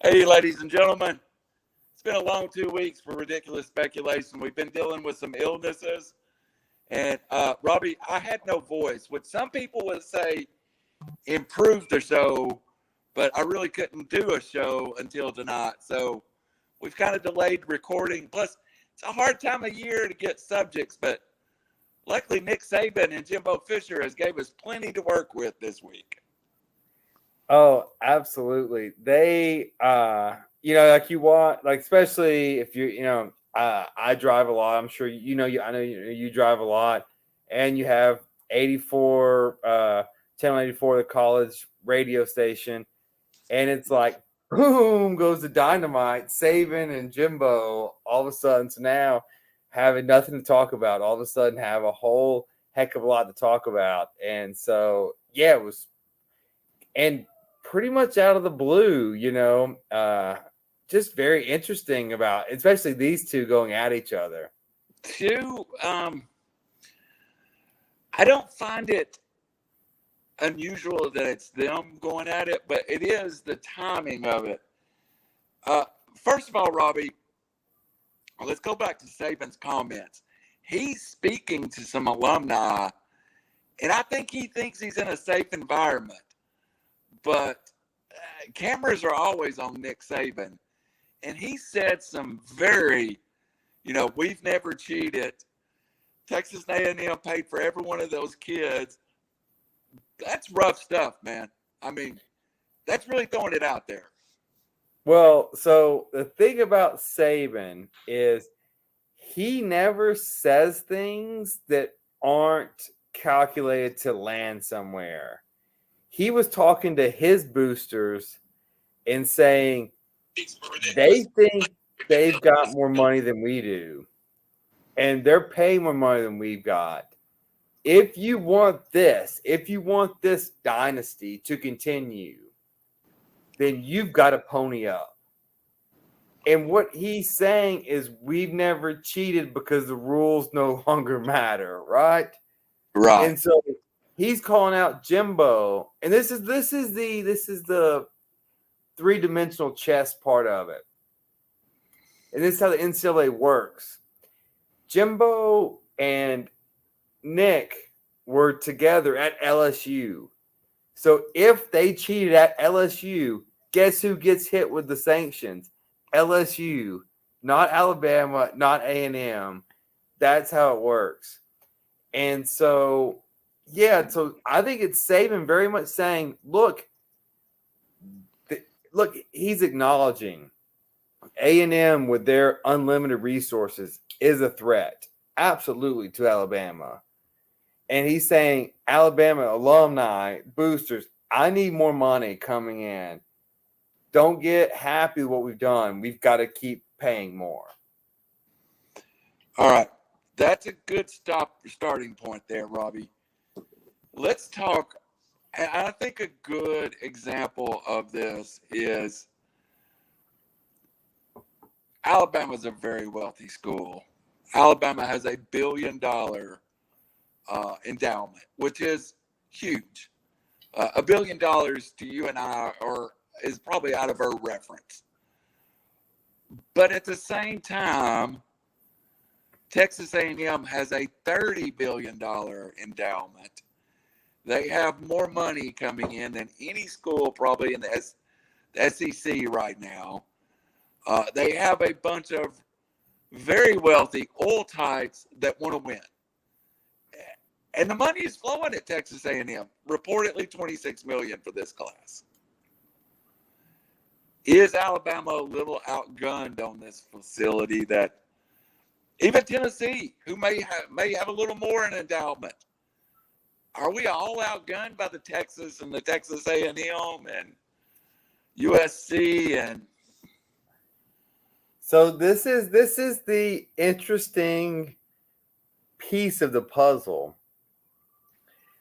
Hey, ladies and gentlemen, it's been a long 2 weeks for ridiculous speculation. We've been dealing with some illnesses. And Robbie, I had no voice, which some people would say improved the show, but I really couldn't do a show until tonight. So we've kind of delayed recording. Plus, it's a hard time of year to get subjects, but luckily Nick Saban and Jimbo Fisher has gave us plenty to work with this week. Oh, absolutely. They, like you want, like, especially if I drive a lot. I'm sure I know you drive a lot, and you have 84, channel 84, the college radio station, and it's like, boom, goes the dynamite, Saban and Jimbo, all of a sudden. So now having nothing to talk about, all of a sudden have a whole heck of a lot to talk about. And so, yeah, it was, and pretty much out of the blue, just very interesting about, especially these two going at each other. I don't find it unusual that it's them going at it, but it is the timing of it. First of all, Robbie, let's go back to Saban's comments. He's speaking to some alumni, and I think he thinks he's in a safe environment. But cameras are always on Nick Saban. And he said some very, we've never cheated. Texas A&M paid for every one of those kids. That's rough stuff, man. I mean, that's really throwing it out there. Well, so the thing about Saban is he never says things that aren't calculated to land somewhere. He was talking to his boosters and saying they think they've got more money than we do, and they're paying more money than we've got. If you want this dynasty to continue, then you've got to pony up. And what he's saying is we've never cheated because the rules no longer matter, right? Right. And so he's calling out Jimbo, and this is the three-dimensional chess part of it. And this is how the NCAA works. Jimbo and Nick were together at LSU. So if they cheated at LSU, guess who gets hit with the sanctions? LSU, not Alabama, not A&M. That's how it works. And so, yeah, so I think it's Saban very much saying, look, he's acknowledging A&M with their unlimited resources is a threat, absolutely, to Alabama. And he's saying, Alabama alumni, boosters, I need more money coming in. Don't get happy with what we've done. We've got to keep paying more. All right. That's a good starting point there, Robbie. Let's talk. I think a good example of this is Alabama's a very wealthy school. Alabama has $1 billion endowment, which is huge. $1 billion to you and I is probably out of our reference. But at the same time, Texas A&M has a $30 billion endowment. They have more money coming in than any school probably in the SEC right now. They have a bunch of very wealthy oil types that want to win. And the money is flowing at Texas A&M, reportedly $26 million for this class. Is Alabama a little outgunned on this facility that even Tennessee, who may have a little more in endowment, are we all outgunned by the Texas and the Texas A&M and USC? And so this is the interesting piece of the puzzle.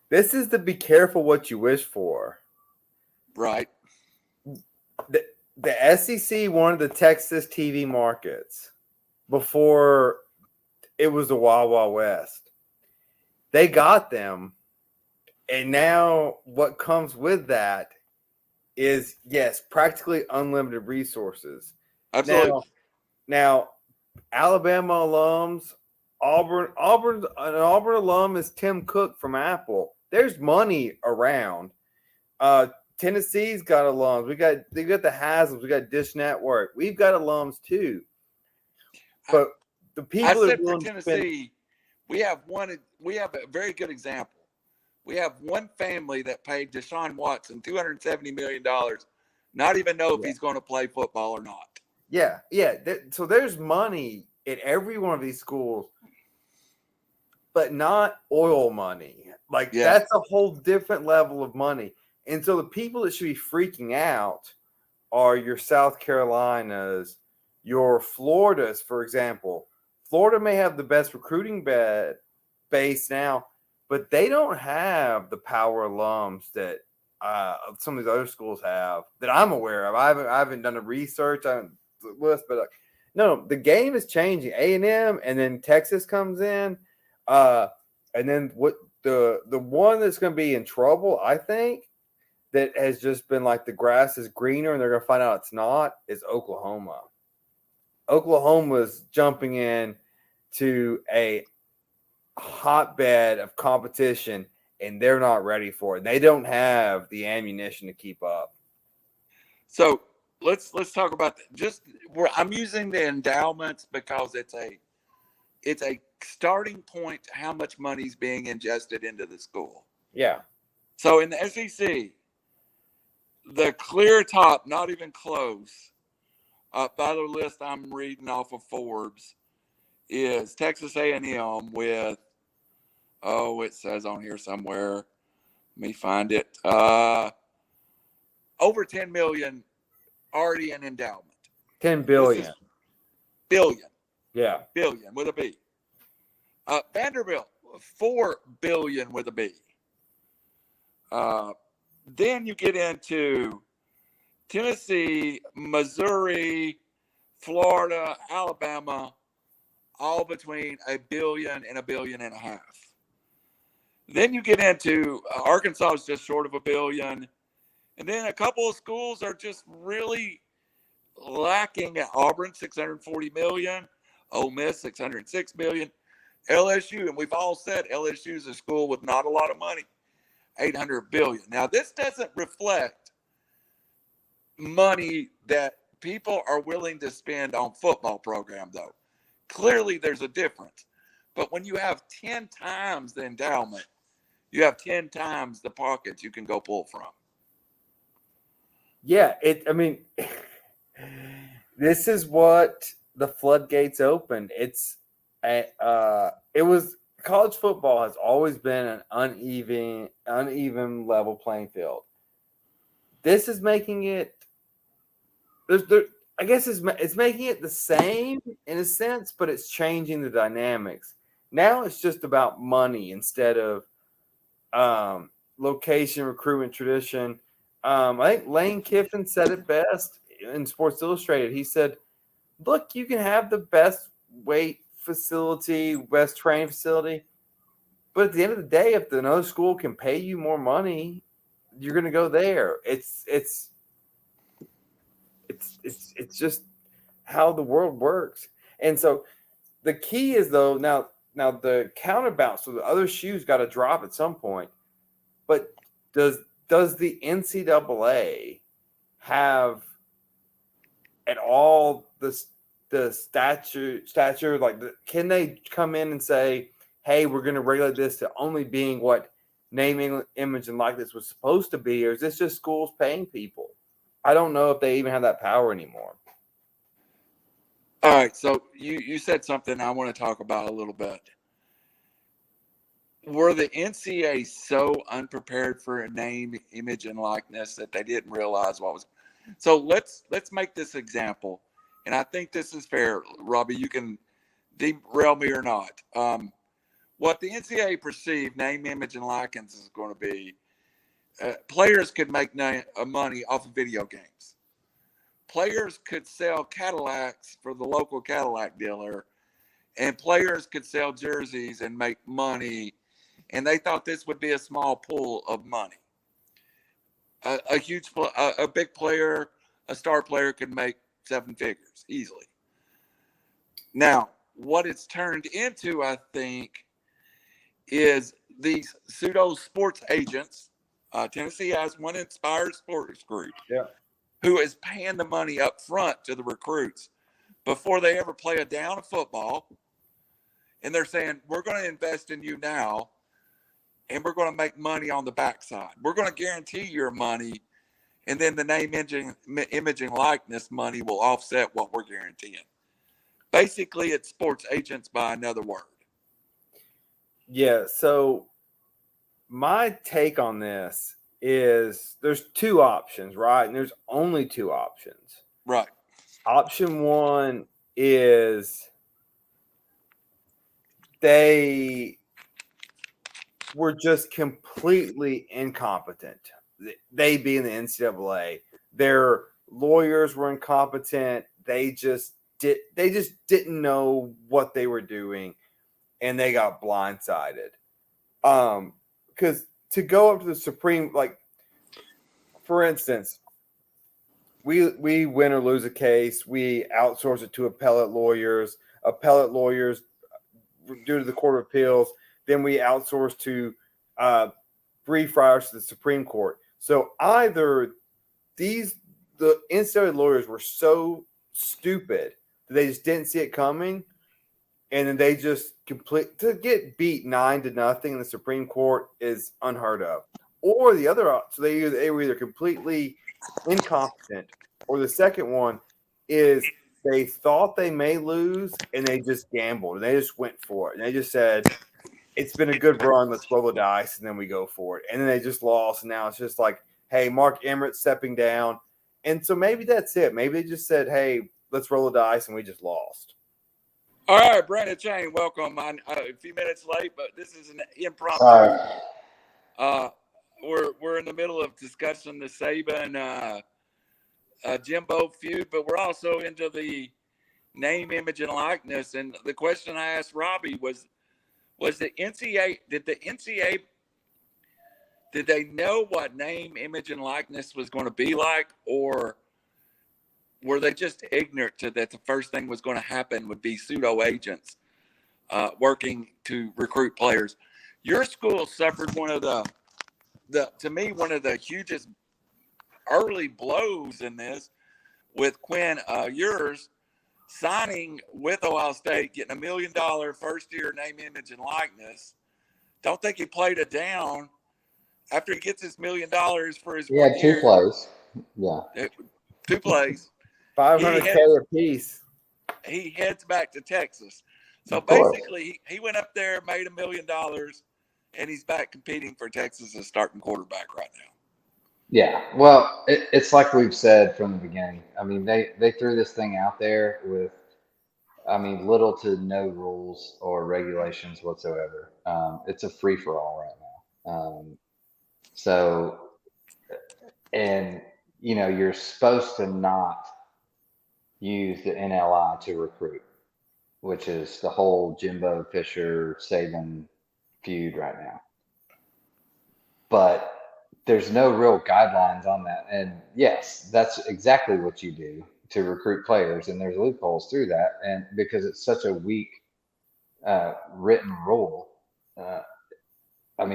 This is the be careful what you wish for. Right. The SEC wanted the Texas TV markets before it was the Wild Wild West. They got them. And now what comes with that is, yes, practically unlimited resources. Absolutely. Now, Alabama alums, an Auburn alum is Tim Cook from Apple. There's money around. Tennessee's got alums. They got the Haslam's. We got Dish Network. We've got alums too. But the people I that said are for willing to spend, Tennessee, we have a very good example. We have one family that paid Deshaun Watson $270 million, not even know if he's going to play football or not. Yeah. So there's money in every one of these schools, but not oil money. Like that's a whole different level of money. And so the people that should be freaking out are your South Carolinas, your Floridas, for example. Florida may have the best recruiting base now, but they don't have the power alums that some of these other schools have that I'm aware of. I haven't done the research on the list, but no, the game is changing. A&M, and then Texas comes in, and then what the one that's going to be in trouble, I think, that has just been like the grass is greener and they're going to find out it's not, is Oklahoma. Oklahoma's jumping in to a hotbed of competition and they're not ready for it. They don't have the ammunition to keep up. So let's talk about I'm using the endowments because it's a starting point to how much money is being ingested into the school. Yeah. So in the SEC, the clear top, not even close, by the list I'm reading off of Forbes, is Texas A&M with, it says on here somewhere. Let me find it. Over $10 million already in endowment. 10 billion. Billion. Yeah. Billion with a B. Vanderbilt, $4 billion with a B. Then you get into Tennessee, Missouri, Florida, Alabama, all between $1 billion and $1.5 billion. Then you get into Arkansas is just short of $1 billion. And then a couple of schools are just really lacking. At Auburn, $640 million. Ole Miss, $606 million. LSU, and we've all said LSU is a school with not a lot of money, $800 billion. Now, this doesn't reflect money that people are willing to spend on football program, though. Clearly, there's a difference. But when you have 10 times the endowment, you have 10 times the pockets you can go pull from. Yeah, this is what the floodgates opened. It was college football has always been an uneven level playing field. This is making it. I guess it's making it the same in a sense, but it's changing the dynamics. Now it's just about money instead of location, recruitment, tradition. I think Lane Kiffin said it best in Sports Illustrated. He said, look, you can have the best weight facility, best training facility, but at the end of the day, if another school can pay you more money, you're going to go there. It's just how the world works. And so the key is, though, now the counterbalance, so the other shoe's got to drop at some point. But does the NCAA have at all the stature like can they come in and say, hey, we're going to regulate this to only being what naming, image, and likeness was supposed to be, or is this just schools paying people? I don't know if they even have that power anymore. All right, so you said something I want to talk about a little bit. Were the NCAA so unprepared for a name, image, and likeness that they didn't realize what was? So let's make this example, and I think this is fair, Robbie. You can derail me or not. What the NCAA perceived name, image, and likeness is going to be, players could make money off of video games. Players could sell Cadillacs for the local Cadillac dealer, and players could sell jerseys and make money. And they thought this would be a small pool of money. a huge, a big player, a star player could make 7 figures easily. Now, what it's turned into, I think, is these pseudo sports agents. Tennessee has one Inspired Sports Group, who is paying the money up front to the recruits before they ever play a down of football. And they're saying, we're going to invest in you now, and we're going to make money on the backside. We're going to guarantee your money, and then the name, imaging, likeness money will offset what we're guaranteeing. Basically, it's sports agents by another word. Yeah, so my take on this is there's 2 options, right? And there's only 2 options. Right. Option 1 is they were just completely incompetent. They being the NCAA, their lawyers were incompetent. They just didn't know what they were doing, and they got blindsided. Because to go up to the Supreme, like for instance, we win or lose a case, we outsource it to appellate lawyers. Appellate lawyers due to the Court of Appeals, then we outsource to brief writers to the Supreme Court. So either the NCAA lawyers were so stupid that they just didn't see it coming, and then they just to get beat 9-0 in the Supreme Court is unheard of. Or the other, so they were either completely incompetent, or the second one is they thought they may lose and they just gambled and they just went for it. And they just said, it's been a good run, let's roll the dice, and then we go for it. And then they just lost, and now it's just like, hey, Mark Emmert's stepping down. And so maybe that's it. Maybe they just said, hey, let's roll the dice, and we just lost. All right, Brandon Chain, welcome. I'm a few minutes late, but this is an impromptu. We're in the middle of discussing the Saban Jimbo feud, but we're also into the name, image, and likeness. And the question I asked Robbie was the NCAA, did they know what name, image, and likeness was going to be like, or were they just ignorant to that the first thing was going to happen would be pseudo agents working to recruit players? Your school suffered one of the hugest early blows in this with Quinn Ewers signing with Ohio State, getting $1 million first year name, image, and likeness. Don't think he played it down. After he gets his $1 million for his 1 year, 2 plays. Yeah. 2 plays. $500K a piece. He heads back to Texas. So basically, he went up there, made $1 million, and he's back competing for Texas as starting quarterback right now. Yeah. Well, it's like we've said from the beginning. I mean, they threw this thing out there with, little to no rules or regulations whatsoever. It's a free for all right now. So, and you're supposed to not use the NLI to recruit, which is the whole Jimbo Fisher Saban feud right now. But there's no real guidelines on that. And yes, that's exactly what you do to recruit players. And there's loopholes through that. And because it's such a weak written rule,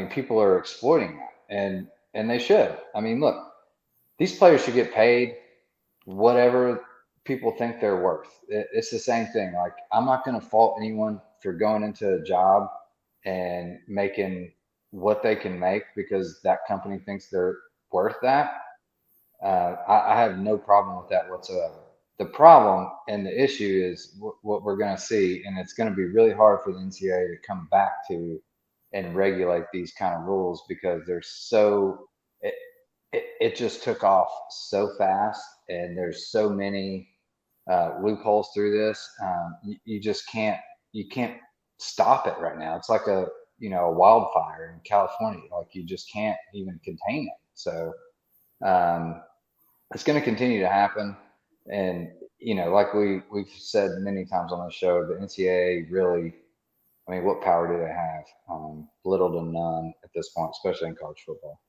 people are exploiting that, and they should. Look, these players should get paid whatever people think they're worth. It's the same thing. Like, I'm not going to fault anyone for going into a job and making what they can make because that company thinks they're worth that. I have no problem with that whatsoever. The problem and the issue is what we're going to see, and it's going to be really hard for the NCAA to come back to and regulate these kind of rules because they're so it just took off so fast, and there's so many loopholes through this. You just can't stop it right now. It's like a wildfire in California. Like, you just can't even contain it. So it's going to continue to happen. And like we've said many times on the show, the NCAA really, what power do they have? Little to none at this point, especially in college football.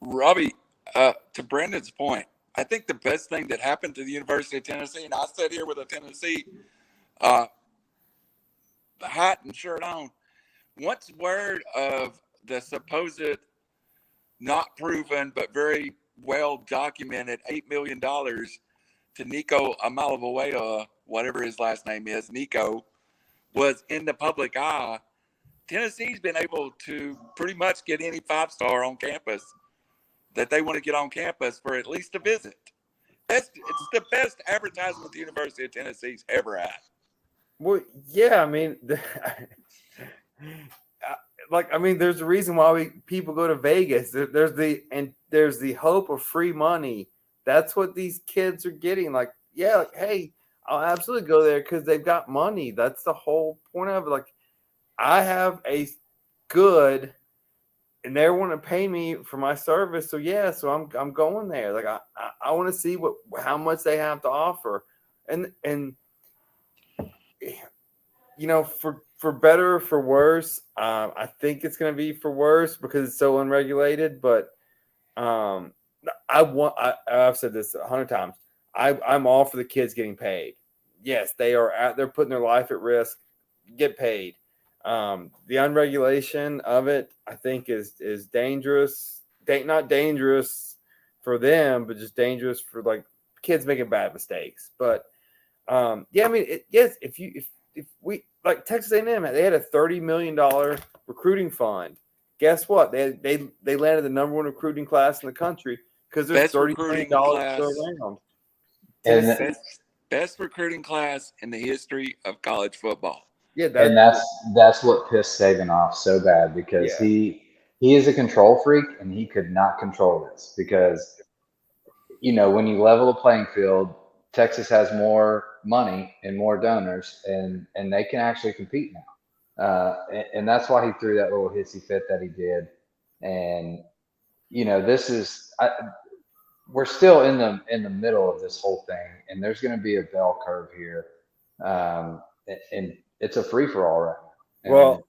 Robbie, to Brendan's point, I think the best thing that happened to the University of Tennessee, and I sit here with a Tennessee hat and shirt on. Once word of the supposed, not proven, but very well documented $8 million to Nico Amalavoea, whatever his last name is, Nico, was in the public eye, Tennessee's been able to pretty much get any 5-star on campus that they want to get on campus for at least a visit. It's the best advertisement the University of Tennessee's ever had. Well, yeah, I mean, there's a reason why people go to Vegas. There's the hope of free money. That's what these kids are getting. Like, yeah, like, hey, I'll absolutely go there because they've got money. That's the whole point of it. Like, I have a good, and they want to pay me for my service. So yeah, so I'm going there. Like, I want to see how much they have to offer, and you know, for better or for worse, I think it's going to be for worse because it's so unregulated. But I've said this 100 times. I'm all for the kids getting paid. Yes, they're putting their life at risk. Get paid. The unregulation of it, I think, is dangerous. Not dangerous for them, but just dangerous for like kids making bad mistakes. But yeah, I mean, yes, if we like Texas A&M, they had a $30 million recruiting fund. Guess what? They landed the number 1 recruiting class in the country because there's $30 million around. And Best recruiting class in the history of college football. Yeah, that's what pissed Saban off so bad because he is a control freak and he could not control this because, you know, when you level the playing field, Texas has more money and more donors and they can actually compete now. And that's why he threw that little hissy fit that he did. And, you know, we're still in the middle of this whole thing and there's going to be a bell curve here. And it's a free for all right now. Well,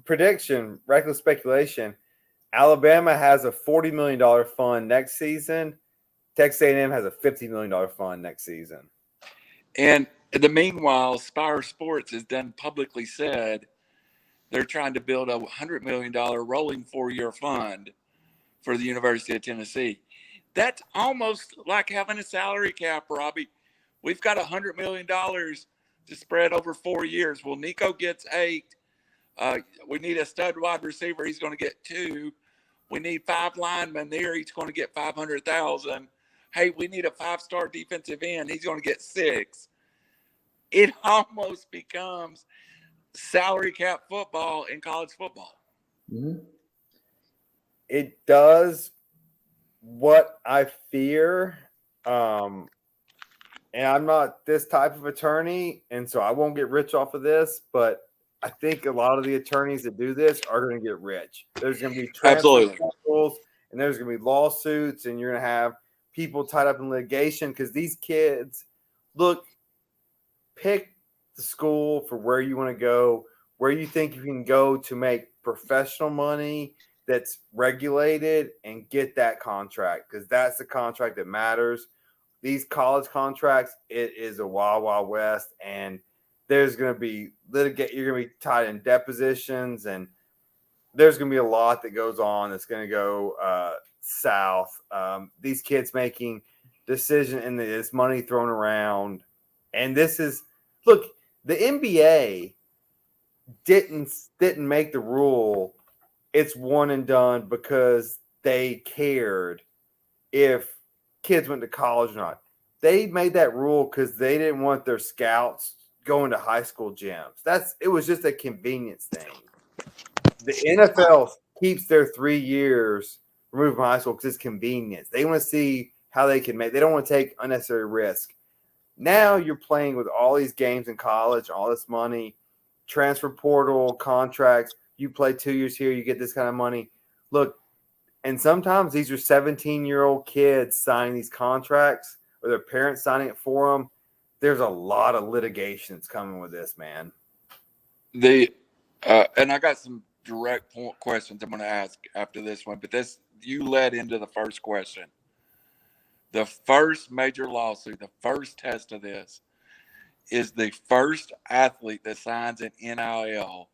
prediction, reckless speculation. Alabama has a $40 million fund next season. Texas A&M has a $50 million fund next season. And in the meanwhile, Spire Sports has done publicly said they're trying to build a $100 million rolling 4-year fund for the University of Tennessee. That's almost like having a salary cap, Robbie. We've got $100 million to spread over 4 years. Well, Nico gets 8. We need a stud wide receiver. He's going to get 2. We need 5 linemen there. He's going to get $500,000. Hey, we need a 5-star defensive end. He's going to get 6. It almost becomes salary cap football in college football. Mm-hmm. It does what I fear. And I'm not this type of attorney, and so I won't get rich off of this, but I think a lot of the attorneys that do this are going to get rich. There's going to be transfer rules, and there's going to be lawsuits, and you're going to have people tied up in litigation because these kids, look, pick the school for where you want to go, where you think you can go to make professional money that's regulated and get that contract because that's the contract that matters. These college contracts, it is a wild, wild west, and there's going to be you're going to be tied in depositions, and there's going to be a lot that goes on that's going to go south. These kids making decisions and this money thrown around, and this is look. The NBA didn't make the rule. It's one and done because they cared if kids went to college or not. They made that rule because they didn't want their scouts going to high school gyms. It was just a convenience thing. The NFL keeps their 3 years removed from high school because it's convenience. They want to see how they can they don't want to take unnecessary risk. Now you're playing with all these games in college, all this money, transfer portal, contracts. You play 2 years here, you get this kind of money. Look, and sometimes these are 17-year-old kids signing these contracts or their parents signing it for them. There's a lot of litigation that's coming with this, man. And I got some direct questions I'm going to ask after this one, but this you led into the first question. The first major lawsuit, the first test of this, is the first athlete that signs an NIL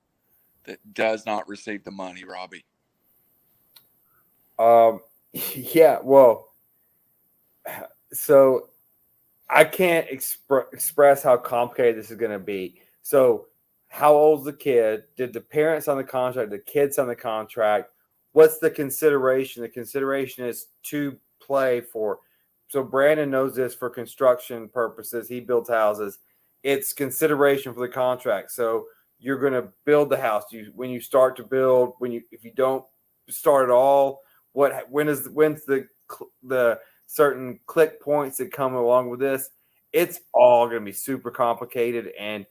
that does not receive the money, Robbie. Yeah, well, so I can't express how complicated this is going to be. So, how old's the kid? Did the parents sign the contract? The kids sign the contract? What's the consideration? The consideration is to play for. So, Brandon knows this for construction purposes. He builds houses. It's consideration for the contract. So, you're going to build the house. When you start to build, if you don't start at all, when's the certain click points that come along with this? It's all going to be super complicated. And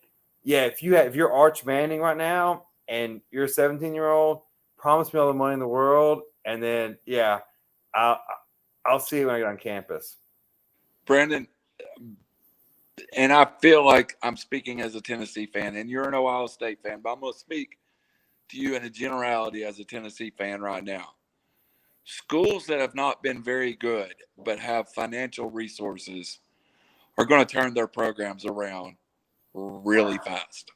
yeah, if you're Arch Manning right now and you're a 17-year-old, promise me all the money in the world, and then yeah, I'll see you when I get on campus. Brandon, and I feel like I'm speaking as a Tennessee fan, and you're an Ohio State fan, but I'm going to speak to you in a generality as a Tennessee fan right now. Schools that have not been very good but have financial resources are going to turn their programs around really fast.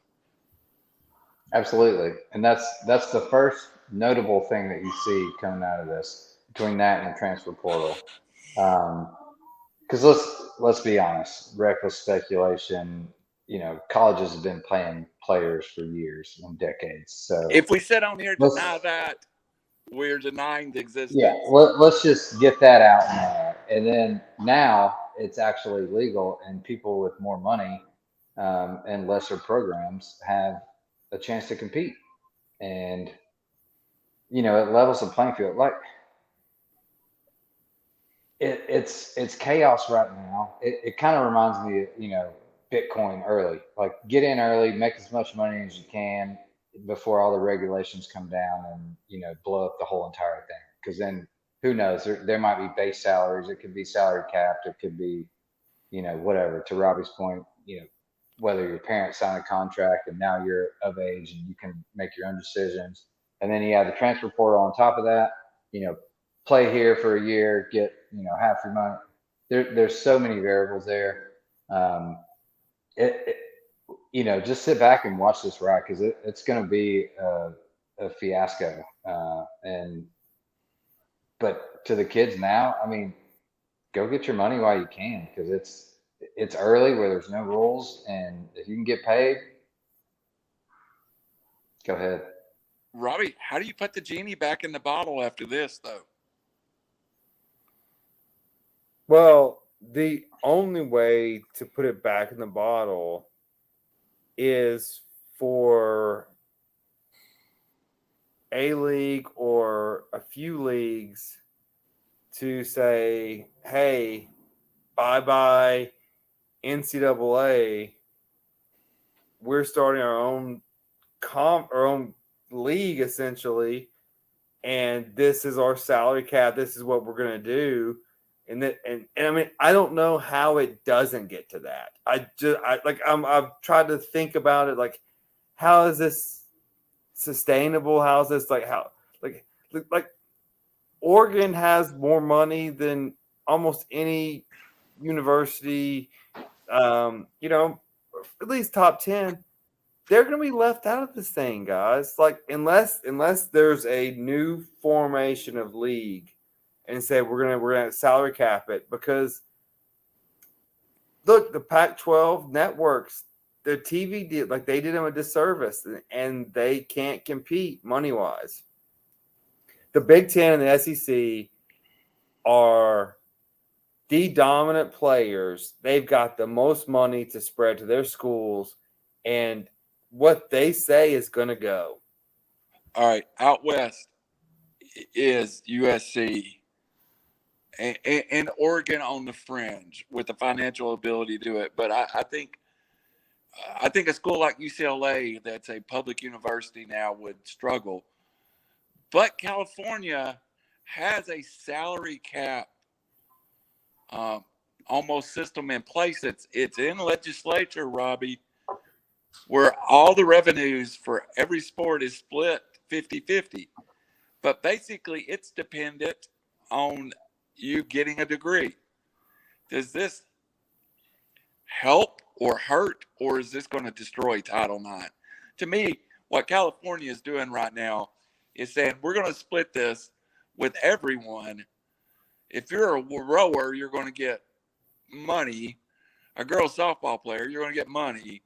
Absolutely. And that's the first notable thing that you see coming out of this, between that and the transfer portal. Because let's be honest, reckless speculation. Colleges have been paying players for years and decades. So if we sit on here and deny that, we're denying the existence. Yeah, let's just get that out now. And then now it's actually legal, and people with more money and lesser programs have a chance to compete. And it levels the playing field. Like it's chaos right now. It kind of reminds me of Bitcoin early. Like, get in early, make as much money as you can before all the regulations come down and blow up the whole entire thing. Because then who knows? There might be base salaries. It could be salary capped. It could be whatever. To Robbie's point, whether your parents sign a contract and now you're of age and you can make your own decisions, and then you have the transfer portal on top of that. Play here for a year, get half your money. There's so many variables there. Just sit back and watch this ride, because it's going to be a fiasco. But to the kids now, I mean, go get your money while you can, because it's early where there's no rules, and if you can get paid, go ahead. Robbie, how do you put the genie back in the bottle after this, though? Well, the only way to put it back in the bottle is for a league or a few leagues to say, hey, bye-bye NCAA. We're starting our own league, essentially, and this is our salary cap. This is what we're going to do. And I mean, I don't know how it doesn't get to that. I've tried to think about it. Like, how is this sustainable? How is this like Oregon has more money than almost any university, at least top 10. They're going to be left out of this thing, guys. Like, unless there's a new formation of league and say we're gonna salary cap it, because look, the Pac-12 networks, their TV deal, like, they did them a disservice, and they can't compete money wise. The Big Ten and the SEC are the dominant players. They've got the most money to spread to their schools, and what they say is going to go. All right, out west is USC. And Oregon on the fringe with the financial ability to do it. But I think a school like UCLA, that's a public university now, would struggle. But California has a salary cap almost system in place. It's in legislature, Robbie, where all the revenues for every sport is split 50-50. But basically, it's dependent on you getting a degree. Does this help or hurt, or is this going to destroy Title IX? To me, what California is doing right now is saying we're going to split this with everyone. If you're a rower, you're going to get money. A girls softball player, you're going to get money.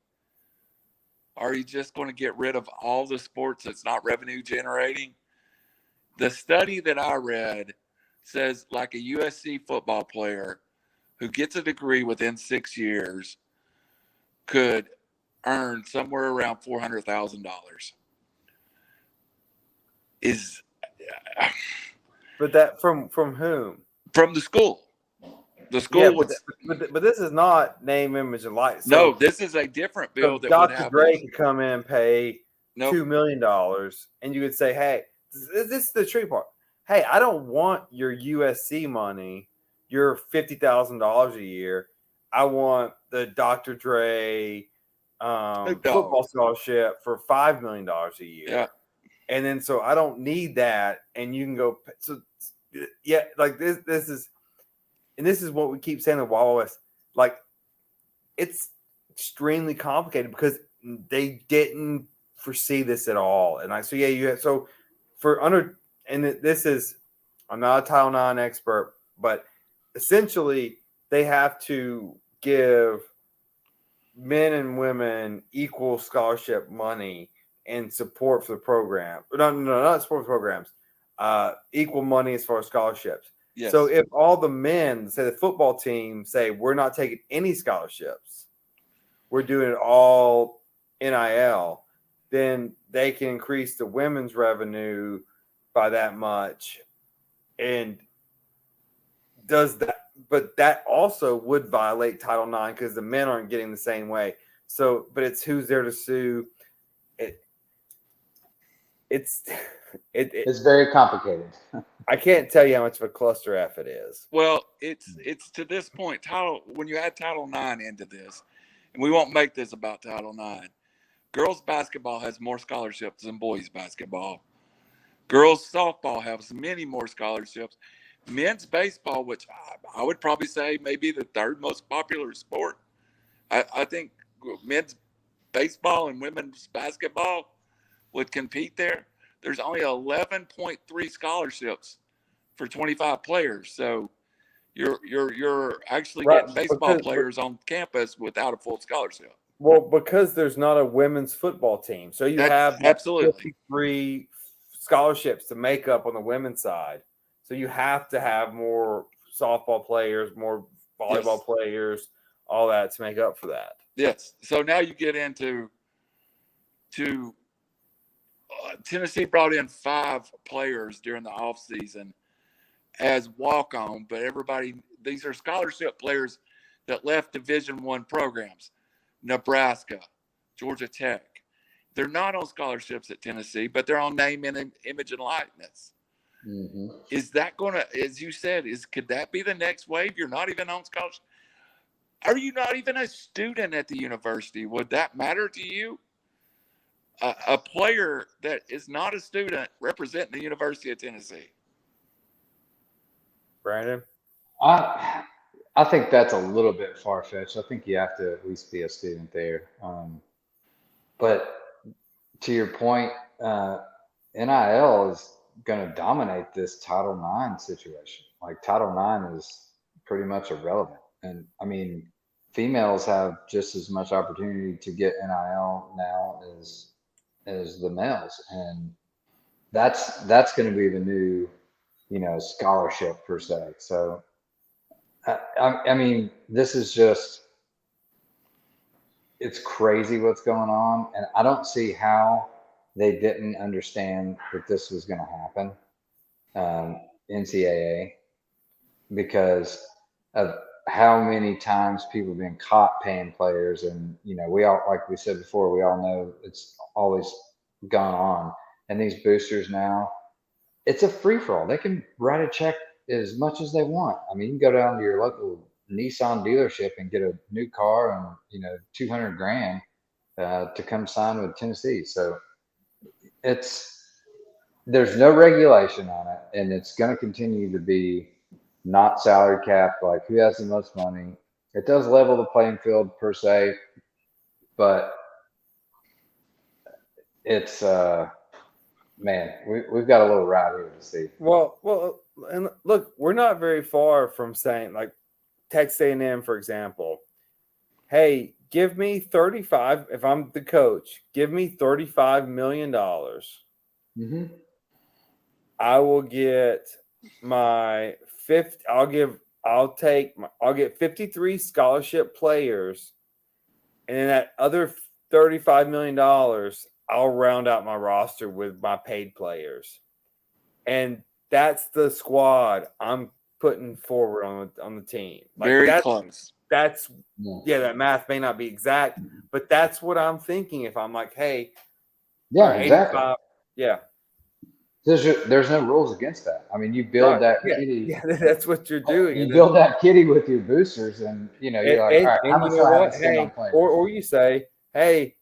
Are you just going to get rid of all the sports that's not revenue generating? The study that I read says like a USC football player who gets a degree within 6 years could earn somewhere around $400,000. Is But that from whom? from the school. The school Yeah, would. but this is not name, image, and likeness. No, this is a different bill that would Dr. have. Dre could come in and pay Nope. $2 million, and you could say, "Hey, this is the tricky part. Hey, I don't want your USC money, your $50,000 a year. I want the Dr. Dre football scholarship for $5 million a year." Yeah. And then so I don't need that, and you can go. So yeah, like this is, and this is what we keep saying in Wild West. Like, it's extremely complicated because they didn't foresee this at all. And so yeah, you have, so for under, and this is, I'm not a Title IX expert, but essentially they have to give men and women equal scholarship money and support for the program. No, not support for programs. Equal money as far as scholarships. Yes. So if all the men, say the football team, say we're not taking any scholarships, we're doing it all NIL, then they can increase the women's revenue by that much. And does that, but that also would violate Title IX because the men aren't getting the same way. So, but it's who's there to sue. It's very complicated. I can't tell you how much of a cluster F it is. Well, it's to this point, when you add Title IX into this, and we won't make this about Title IX, girls basketball has more scholarships than boys basketball. Girls softball has many more scholarships. Men's baseball, which I would probably say may be the third most popular sport. I think men's baseball and women's basketball would compete there. There's only 11.3 scholarships for 25 players. So you're actually getting baseball players on campus without a full scholarship. Well, because there's not a women's football team. So you have absolutely 53 scholarships to make up on the women's side. So you have to have more softball players, more volleyball players, all that to make up for that. Yes. So now you get into Tennessee brought in 5 players during the offseason as walk-on, but these are scholarship players that left Division I programs. Nebraska, Georgia Tech. They're not on scholarships at Tennessee, but they're on name and image and likeness. Mm-hmm. Is that going to, as you said, could that be the next wave? You're not even on scholarship. Are you not even a student at the university? Would that matter to you? A player that is not a student representing the University of Tennessee. Brandon? I think that's a little bit far-fetched. I think you have to at least be a student there. But to your point, NIL is going to dominate this Title IX situation. Like, Title IX is pretty much irrelevant. And I mean, females have just as much opportunity to get NIL now as the males. And that's going to be the new, scholarship per se. So, I mean, this is just, it's crazy what's going on. And I don't see how they didn't understand that this was going to happen, NCAA, because of how many times people have been caught paying players. And, we all, like we said before, we all know it's always gone on. And these boosters now, it's a free-for-all. They can write a check as much as they want. I mean, you can go down to your local Nissan dealership and get a new car and, $200,000 to come sign with Tennessee. So it's there's no regulation on it, and it's going to continue to be not salary capped. Like who has the most money? It does level the playing field per se, but it's man, we've got a little ride here to see. Well, and look, we're not very far from saying, like, Texas A&M, for example. Hey, give me 35. If I'm the coach, give me $35 million. Mm-hmm. I will get my fifth. I'll get 53 scholarship players, and then that other $35 million, I'll round out my roster with my paid players, and that's the squad I'm putting forward on the team. Like Very close. That's that math may not be exact, but that's what I'm thinking. If I'm like, hey, yeah, exactly. Yeah. There's no rules against that. I mean, you build that kitty. Yeah, that's what you're doing. You build that kitty with your boosters, and you're like, all right, how much do I have to spend on players? Or you say, hey,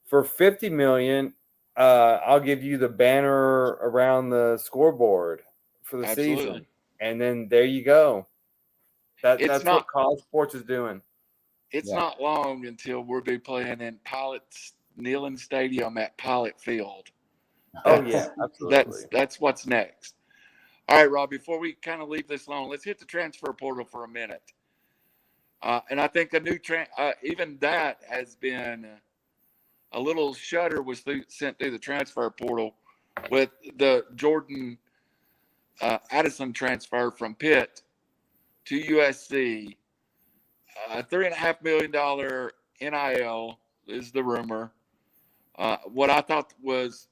for $50 million, I'll give you the banner around the scoreboard for the season, and then there you go. That's what college sports is doing. It's not long until we'll be playing in Neyland Stadium at Pilot Field. Oh yeah, absolutely. That's what's next. All right, Rob, before we kind of leave this alone, let's hit the transfer portal for a minute. And I think a new even that has been a little shudder was sent through the transfer portal with the Jordan Addison transfer from Pitt to USC. $3.5 million NIL is the rumor. What I thought was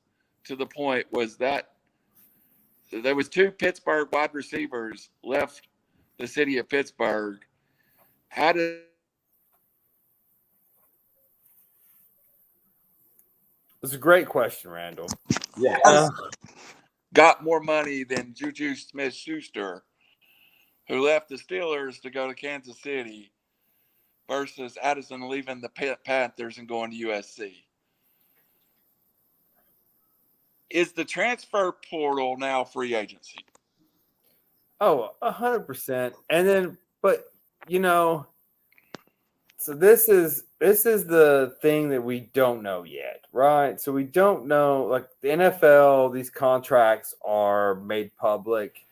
to the point was that there was 2 Pittsburgh wide receivers left the city of Pittsburgh. It's a great question, Randall. Yeah. Got more money than Juju Smith-Schuster, who left the Steelers to go to Kansas City, versus Addison leaving the Panthers and going to USC. Is the transfer portal now free agency? Oh, 100%. And then, but so this is the thing that we don't know yet, right? So we don't know, like the NFL, these contracts are made public.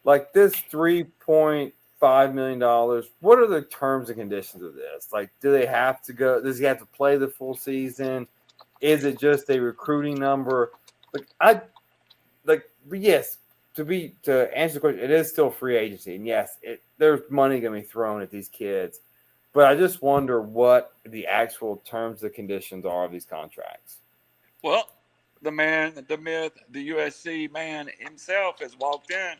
Like this $3.5 million, what are the terms and conditions of this? Like, does he have to play the full season? Is it just a recruiting number? Yes, to answer the question, it is still free agency. And yes, there's money going to be thrown at these kids. But I just wonder what the actual terms and conditions are of these contracts. Well, the man, the myth, the USC man himself has walked in.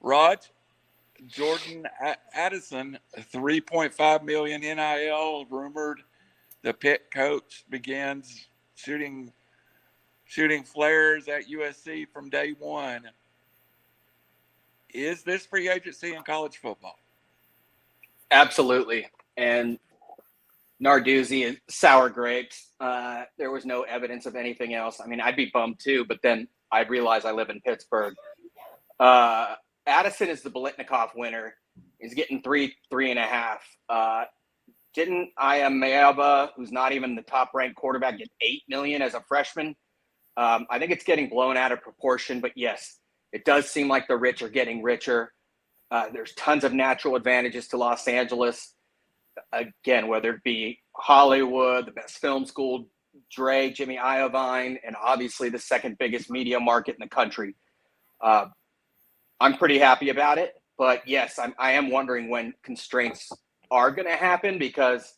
Rod, Jordan Addison, $3.5 million NIL rumored. The Pitt coach begins shooting flares at USC from day one. Is this free agency in college football? Absolutely. And Narduzzi and sour grapes. There was no evidence of anything else. I mean, I'd be bummed too, but then I'd realize I live in Pittsburgh. Addison is the Biletnikoff winner. He's getting 3.5. Didn't Mehta, who's not even the top-ranked quarterback, get $8 million as a freshman? I think it's getting blown out of proportion, but yes, it does seem like the rich are getting richer. There's tons of natural advantages to Los Angeles. Again, whether it be Hollywood, the best film school, Dre, Jimmy Iovine, and obviously the second biggest media market in the country. I'm pretty happy about it, but yes, I am wondering when constraints are going to happen, because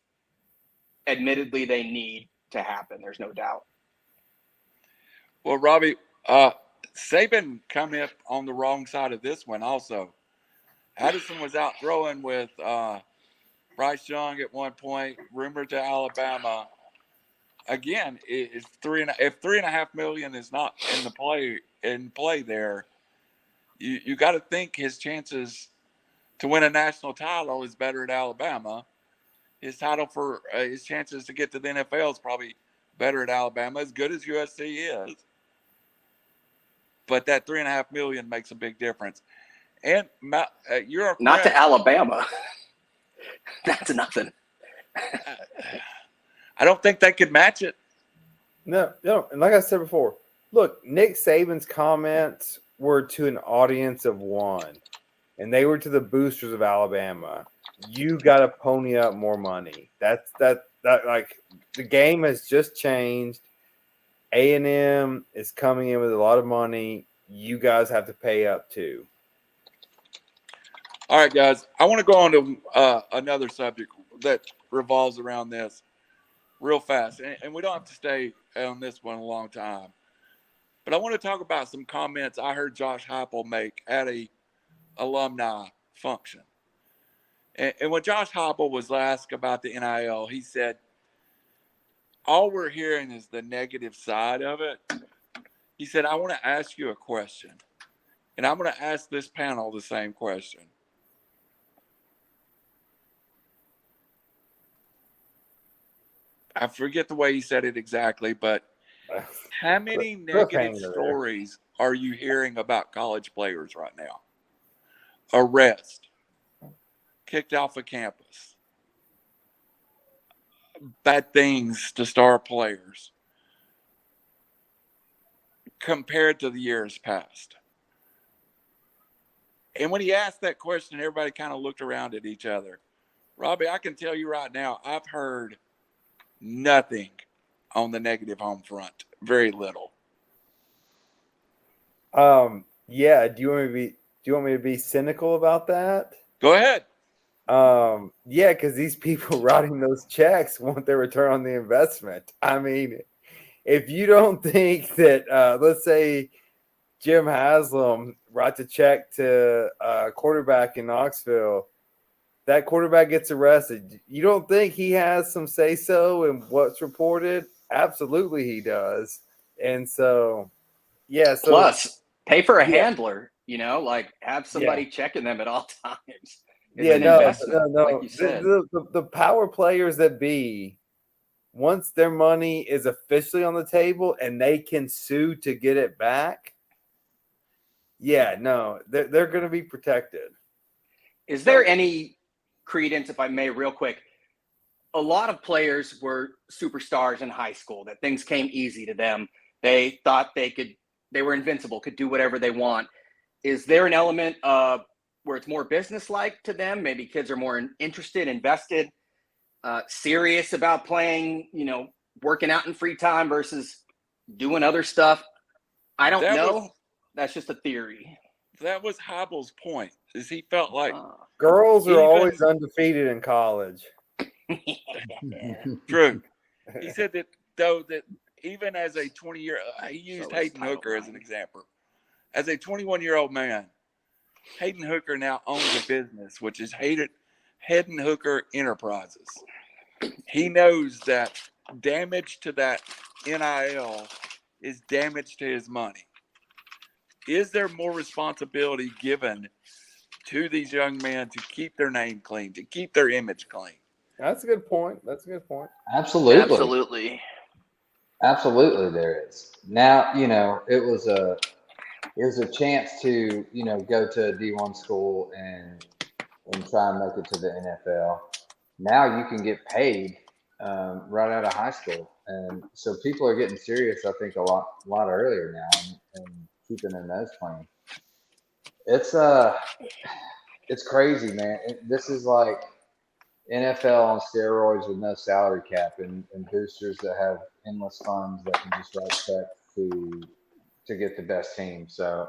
admittedly they need to happen. There's no doubt. Well, Robbie, Saban coming up on the wrong side of this one also. Addison was out throwing with Bryce Young at one point, rumored to Alabama. Again, if $3.5 million is not in play there, you got to think his chances to win a national title is better at Alabama. His chances to get to the NFL is probably better at Alabama, as good as USC is. but that $3.5 million makes a big difference. And you're not correct. to Alabama. That's nothing. I don't think they could match it. No. And like I said before, look, Nick Saban's comments were to an audience of one, and they were to the boosters of Alabama. You got to pony up more money. That like the game has just changed. A&M is coming in with a lot of money. You guys have to pay up too. All right, guys. I want to go on to another subject that revolves around this real fast. And we don't have to stay on this one a long time. But I want to talk about some comments I heard Josh Heupel make at a alumni function. And when Josh Heupel was asked about the NIL, he said, all we're hearing is the negative side of it. He said, I want to ask you a question. And I'm going to ask this panel the same question. I forget the way he said it exactly, but how many negative stories are you hearing about college players right now? Arrest, kicked off of campus, bad things to star players compared to the years past. And when he asked that question, everybody kind of looked around at each other. Robbie, I can tell you right now, I've heard nothing on the negative home front. Very little. Yeah. Do you want me to be cynical about that? Go ahead. Yeah, because these people writing those checks want their return on the investment. I mean, if you don't think that, let's say Jim Haslam writes a check to a quarterback in Knoxville, that quarterback gets arrested. You don't think he has some say-so in what's reported? Absolutely he does. And so, yeah. So, plus, pay for a handler, like have somebody checking them at all times. It's an investment, like you said. The power players that be, once their money is officially on the table and they can sue to get it back, they're going to be protected. Is there any credence, if I may, real quick? A lot of players were superstars in high school, that things came easy to them. They thought they were invincible, could do whatever they want. Is there an element of where it's more business-like to them? Maybe kids are more interested, invested, serious about playing, working out in free time versus doing other stuff. I don't know. That's just a theory. That was Heupel's point, is he felt like girls are always undefeated in college. True. He said that, though, that even as a 20-year, he used Hayden Hooker as an example. As a 21-year-old man, Hayden Hooker now owns a business, which is Hayden Hooker Enterprises. He knows that damage to that NIL is damage to his money. Is there more responsibility given to these young men to keep their name clean, to keep their image clean? That's a good point. Absolutely. Absolutely there is. Now, it was a chance to, go to a D1 school and try and make it to the NFL. Now you can get paid right out of high school. And so people are getting serious, I think, a lot earlier now and keeping their nose clean. It's crazy, man. This is like NFL on steroids with no salary cap and boosters that have endless funds that can just write checks to get the best team. So,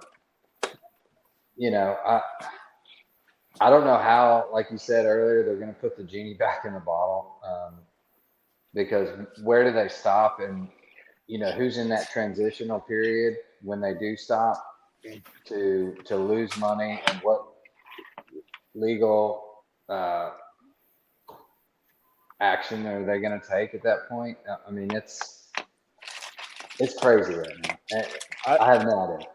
I don't know how, like you said earlier, they're going to put the genie back in the bottle because where do they stop? And, who's in that transitional period when they do stop to lose money, and what legal action are they going to take at that point? I mean, it's crazy right now. I have no idea.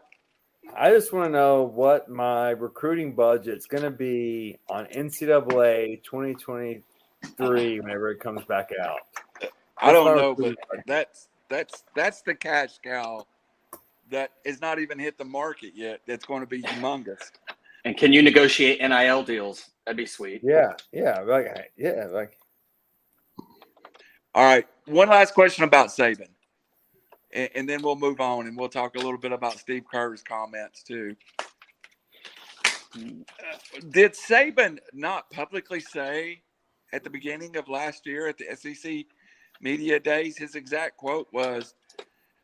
I just want to know what my recruiting budget's going to be on NCAA 2023 whenever it comes back out. I don't know, but that's the cash cow that is not even hit the market yet. That's going to be humongous. And can you negotiate NIL deals? That'd be sweet. Yeah. Like. All right. One last question about Saban, and then we'll move on, and we'll talk a little bit about Steve Kerr's comments too. Did Saban not publicly say at the beginning of last year at the SEC Media Days, his exact quote was,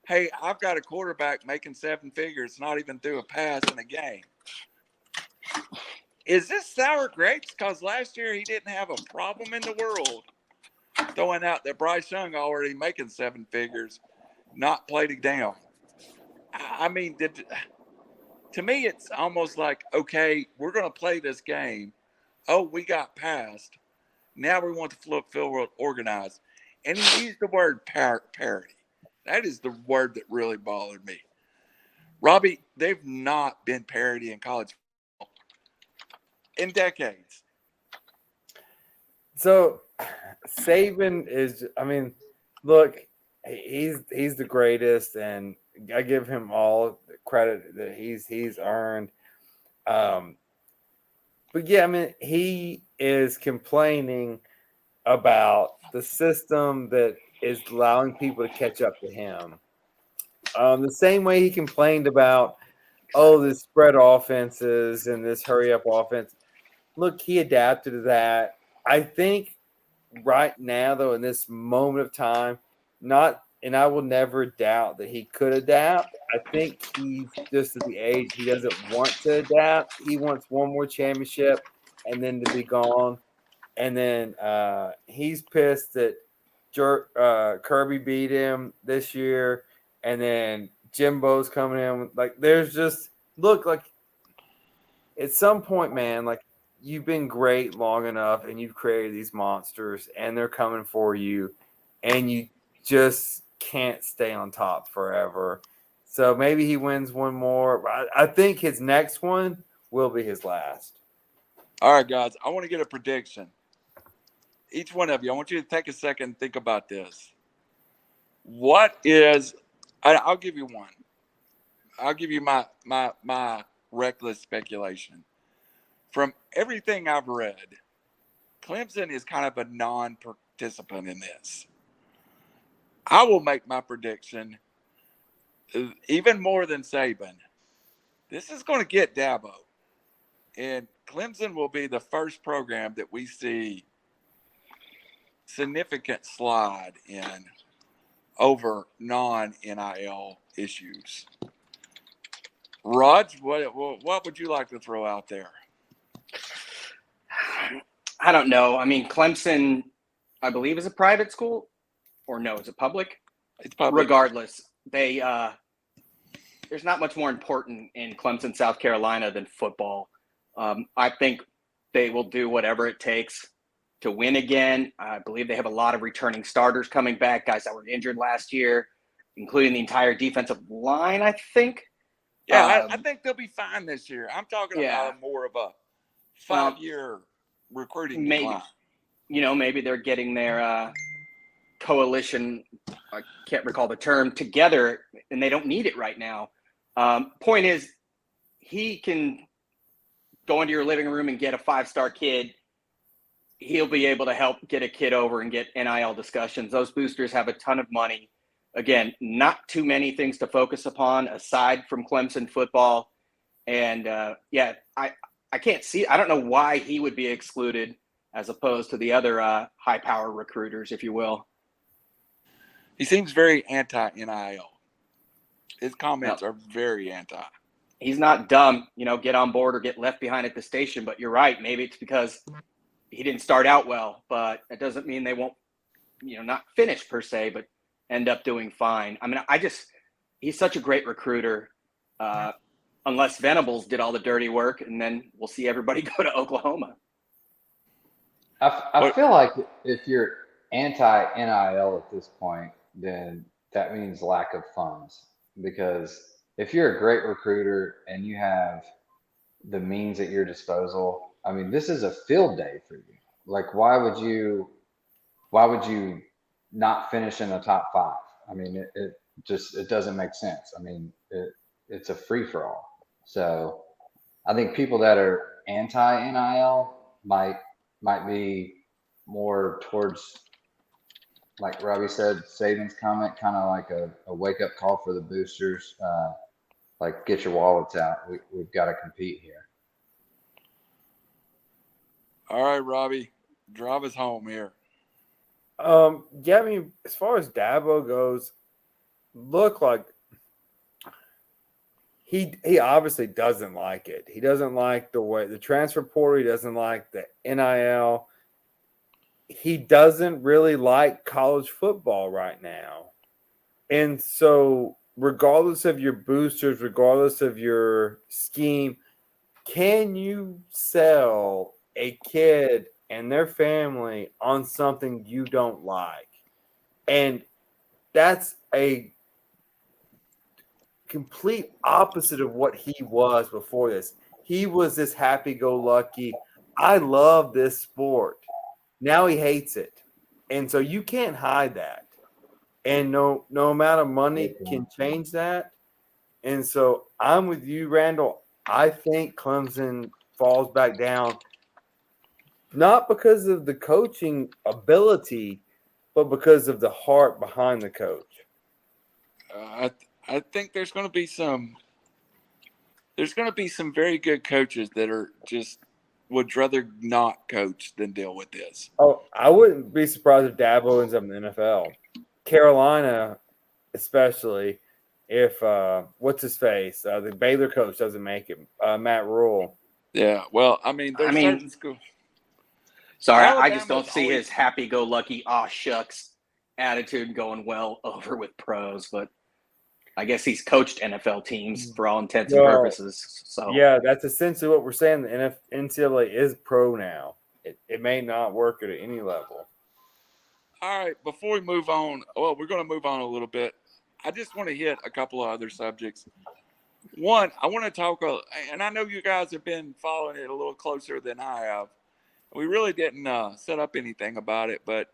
"Hey, I've got a quarterback making 7 figures, not even threw a pass in a game." Is this sour grapes? Because last year he didn't have a problem in the world throwing out that Bryce Young already making 7 figures, not played it down. I mean, to me, it's almost like, okay, we're going to play this game. Oh, we got passed. Now we want the field organized. And he used the word parity. That is the word that really bothered me. Robbie, they've not been parity in college football in decades. So Saban is, I mean, look, he's the greatest, and I give him all the credit that he's earned. But yeah, I mean, he is complaining about the system that is allowing people to catch up to him. The same way he complained about, this spread offenses and this hurry up offense. Look, he adapted to that. I think right now, though, in this moment of time, and I will never doubt that he could adapt. I think he's just at the age he doesn't want to adapt. He wants one more championship and then to be gone. And then he's pissed that Kirby beat him this year. And then Jimbo's coming in. Like, there's just, look, like, at some point, man, like, you've been great long enough and you've created these monsters and they're coming for you. And you just can't stay on top forever. So maybe he wins one more. I think his next one will be his last. All right, guys, I want to get a prediction. Each one of you, I want you to take a second and think about this. I'll give you one. I'll give you my reckless speculation. From everything I've read, Clemson is kind of a non-participant in this. I will make my prediction even more than Saban. This is going to get Dabo. And Clemson will be the first program that we see significant slide in over non-NIL issues. Raj, what would you like to throw out there? I don't know. I mean, Clemson, I believe, is a private school. Or no, is it public? It's public. Regardless, there's not much more important in Clemson, South Carolina than football. I think they will do whatever it takes to win again. I believe they have a lot of returning starters coming back, guys that were injured last year, including the entire defensive line, I think. Yeah, I think they'll be fine this year. I'm talking about more of a 5-year recruiting decline. Maybe they're getting their coalition, I can't recall the term, together, and they don't need it right now. Point is, he can go into your living room and get a 5-star kid. He'll be able to help get a kid over and get NIL discussions. Those boosters have a ton of money. Again, not too many things to focus upon aside from Clemson football. And I can't see, I don't know why he would be excluded as opposed to the other high power recruiters, if you will. He seems very anti-NIL. His comments are very anti. He's not dumb, get on board or get left behind at the station. But you're right. Maybe it's because he didn't start out well, but it doesn't mean they won't, not finish per se, but end up doing fine. I mean, he's such a great recruiter. Unless Venables did all the dirty work, and then we'll see everybody go to Oklahoma. I feel like if you're anti-NIL at this point, then that means lack of funds. Because if you're a great recruiter and you have the means at your disposal, I mean, this is a field day for you. Like, why would you not finish in the top 5? I mean, it doesn't make sense. I mean, it's a free for all. So I think people that are anti NIL might be more towards, like Robbie said, Saban's comment, kind of like a wake up call for the boosters. Like, get your wallets out. We've got to compete here. All right, Robbie, drive us home here. Yeah, I mean, as far as Dabo goes, look like he obviously doesn't like it. He doesn't like the way the transfer portal. He doesn't like the NIL. He doesn't really like college football right now. And so, regardless of your boosters, regardless of your scheme, can you sell a kid and their family on something you don't like? And that's a complete opposite of what he was before this. He was this happy-go-lucky, I love this sport. Now he hates it. And so you can't hide that. And no amount of money can change that. And so I'm with you, Randall. I think Clemson falls back down, not because of the coaching ability, but because of the heart behind the coach. I think there's going to be some very good coaches that are just would rather not coach than deal with this. Oh, I wouldn't be surprised if Dabo ends up in the NFL. Carolina, especially if what's his face, the Baylor coach doesn't make it, Matt Rule. Yeah, well, I mean, there's certain schools. Sorry, I Alabama's just don't see always- his happy-go-lucky, aw shucks attitude going well over with pros. But I guess he's coached NFL teams for all intents and purposes. So yeah, that's essentially what we're saying. The NCAA is pro now. It may not work at any level. All right, before we move on, well, we're going to move on a little bit. I just want to hit a couple of other subjects. One, I want to talk, and I know you guys have been following it a little closer than I have. We really didn't set up anything about it, but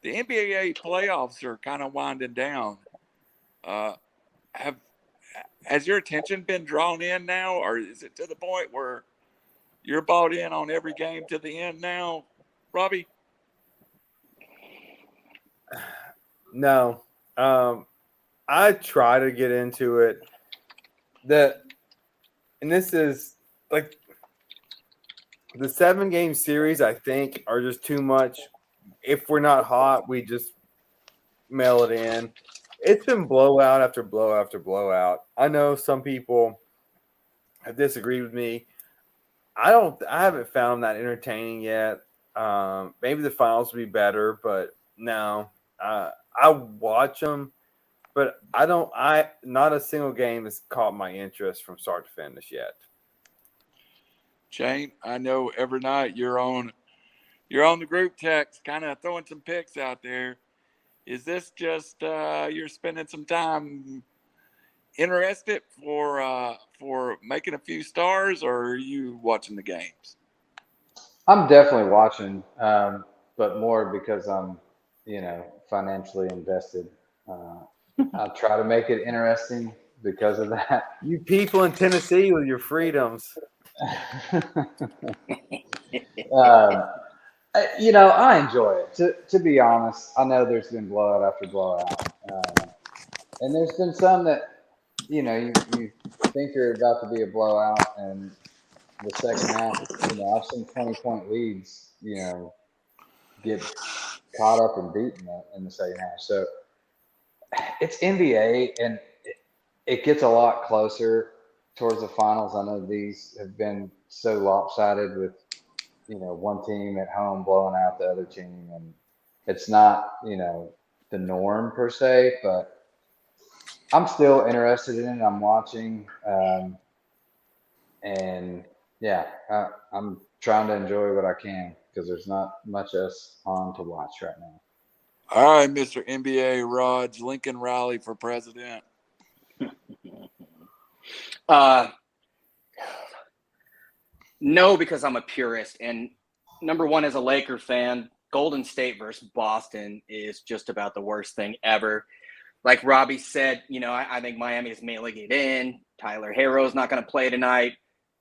the NBA playoffs are kind of winding down. Has your attention been drawn in now, or is it to the point where you're bought in on every game to the end now, Robbie? No. I try to get into it. And this is like the 7-game series, I think, are just too much. If we're not hot, we just mail it in. It's been blowout after blowout after blowout. I know some people have disagreed with me. I haven't found that entertaining yet. Maybe the finals will be better, but no. I watch them, but not a single game has caught my interest from start to finish yet. Shane, I know every night you're on the group text, kind of throwing some picks out there. Is this just you're spending some time interested for making a few stars, or are you watching the games? I'm definitely watching, but more because I'm, financially invested. I'll try to make it interesting because of that. You people in Tennessee with your freedoms. I enjoy it. To be honest, I know there's been blowout after blowout, and there's been some that you think are about to be a blowout, and the second half, I've seen 20-point leads, get caught up and beaten in the second half. So it's NBA, and it gets a lot closer towards the finals. I know these have been so lopsided with one team at home blowing out the other team, and it's not the norm per se, but I'm still interested in it. I'm watching, and yeah, I'm trying to enjoy what I can because there's not much else on to watch right now. All right, Mr. NBA Raj, Lincoln Riley for president. No, because I'm a purist. And number one, as a Laker fan, Golden State versus Boston is just about the worst thing ever. like Robbie said, I think Miami is mailing it in. Tyler Harrow's not going to play tonight.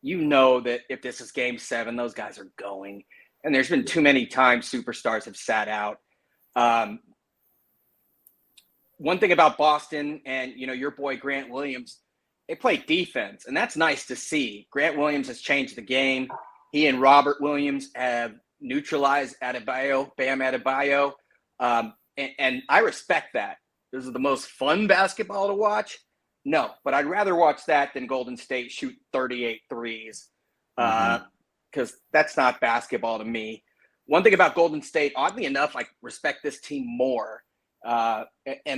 You know that if this is game 7, those guys are going. And there's been too many times superstars have sat out. One thing about Boston and, your boy Grant Williams, they play defense, and that's nice to see. Grant Williams has changed the game. He and Robert Williams have neutralized Bam Adebayo. And I respect that. This is the most fun basketball to watch. No, but I'd rather watch that than Golden State shoot 38 threes because that's not basketball to me. One thing about Golden State, oddly enough, I respect this team more. And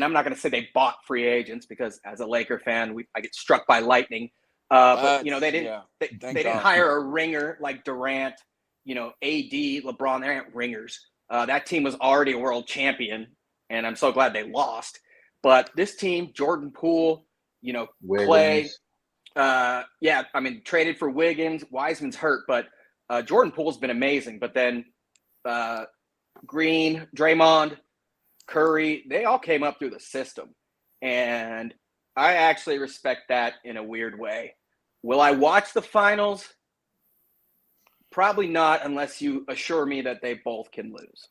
I'm not going to say they bought free agents because as a Laker fan, I get struck by lightning. But they didn't hire a ringer like Durant, AD, LeBron. They aren't ringers. That team was already a world champion, and I'm so glad they lost. But this team, Jordan Poole, Clay, traded for Wiggins. Wiseman's hurt, but Jordan Poole's been amazing. But then Green, Draymond, Curry, they all came up through the system. And I actually respect that in a weird way. Will I watch the finals? Probably not unless you assure me that they both can lose.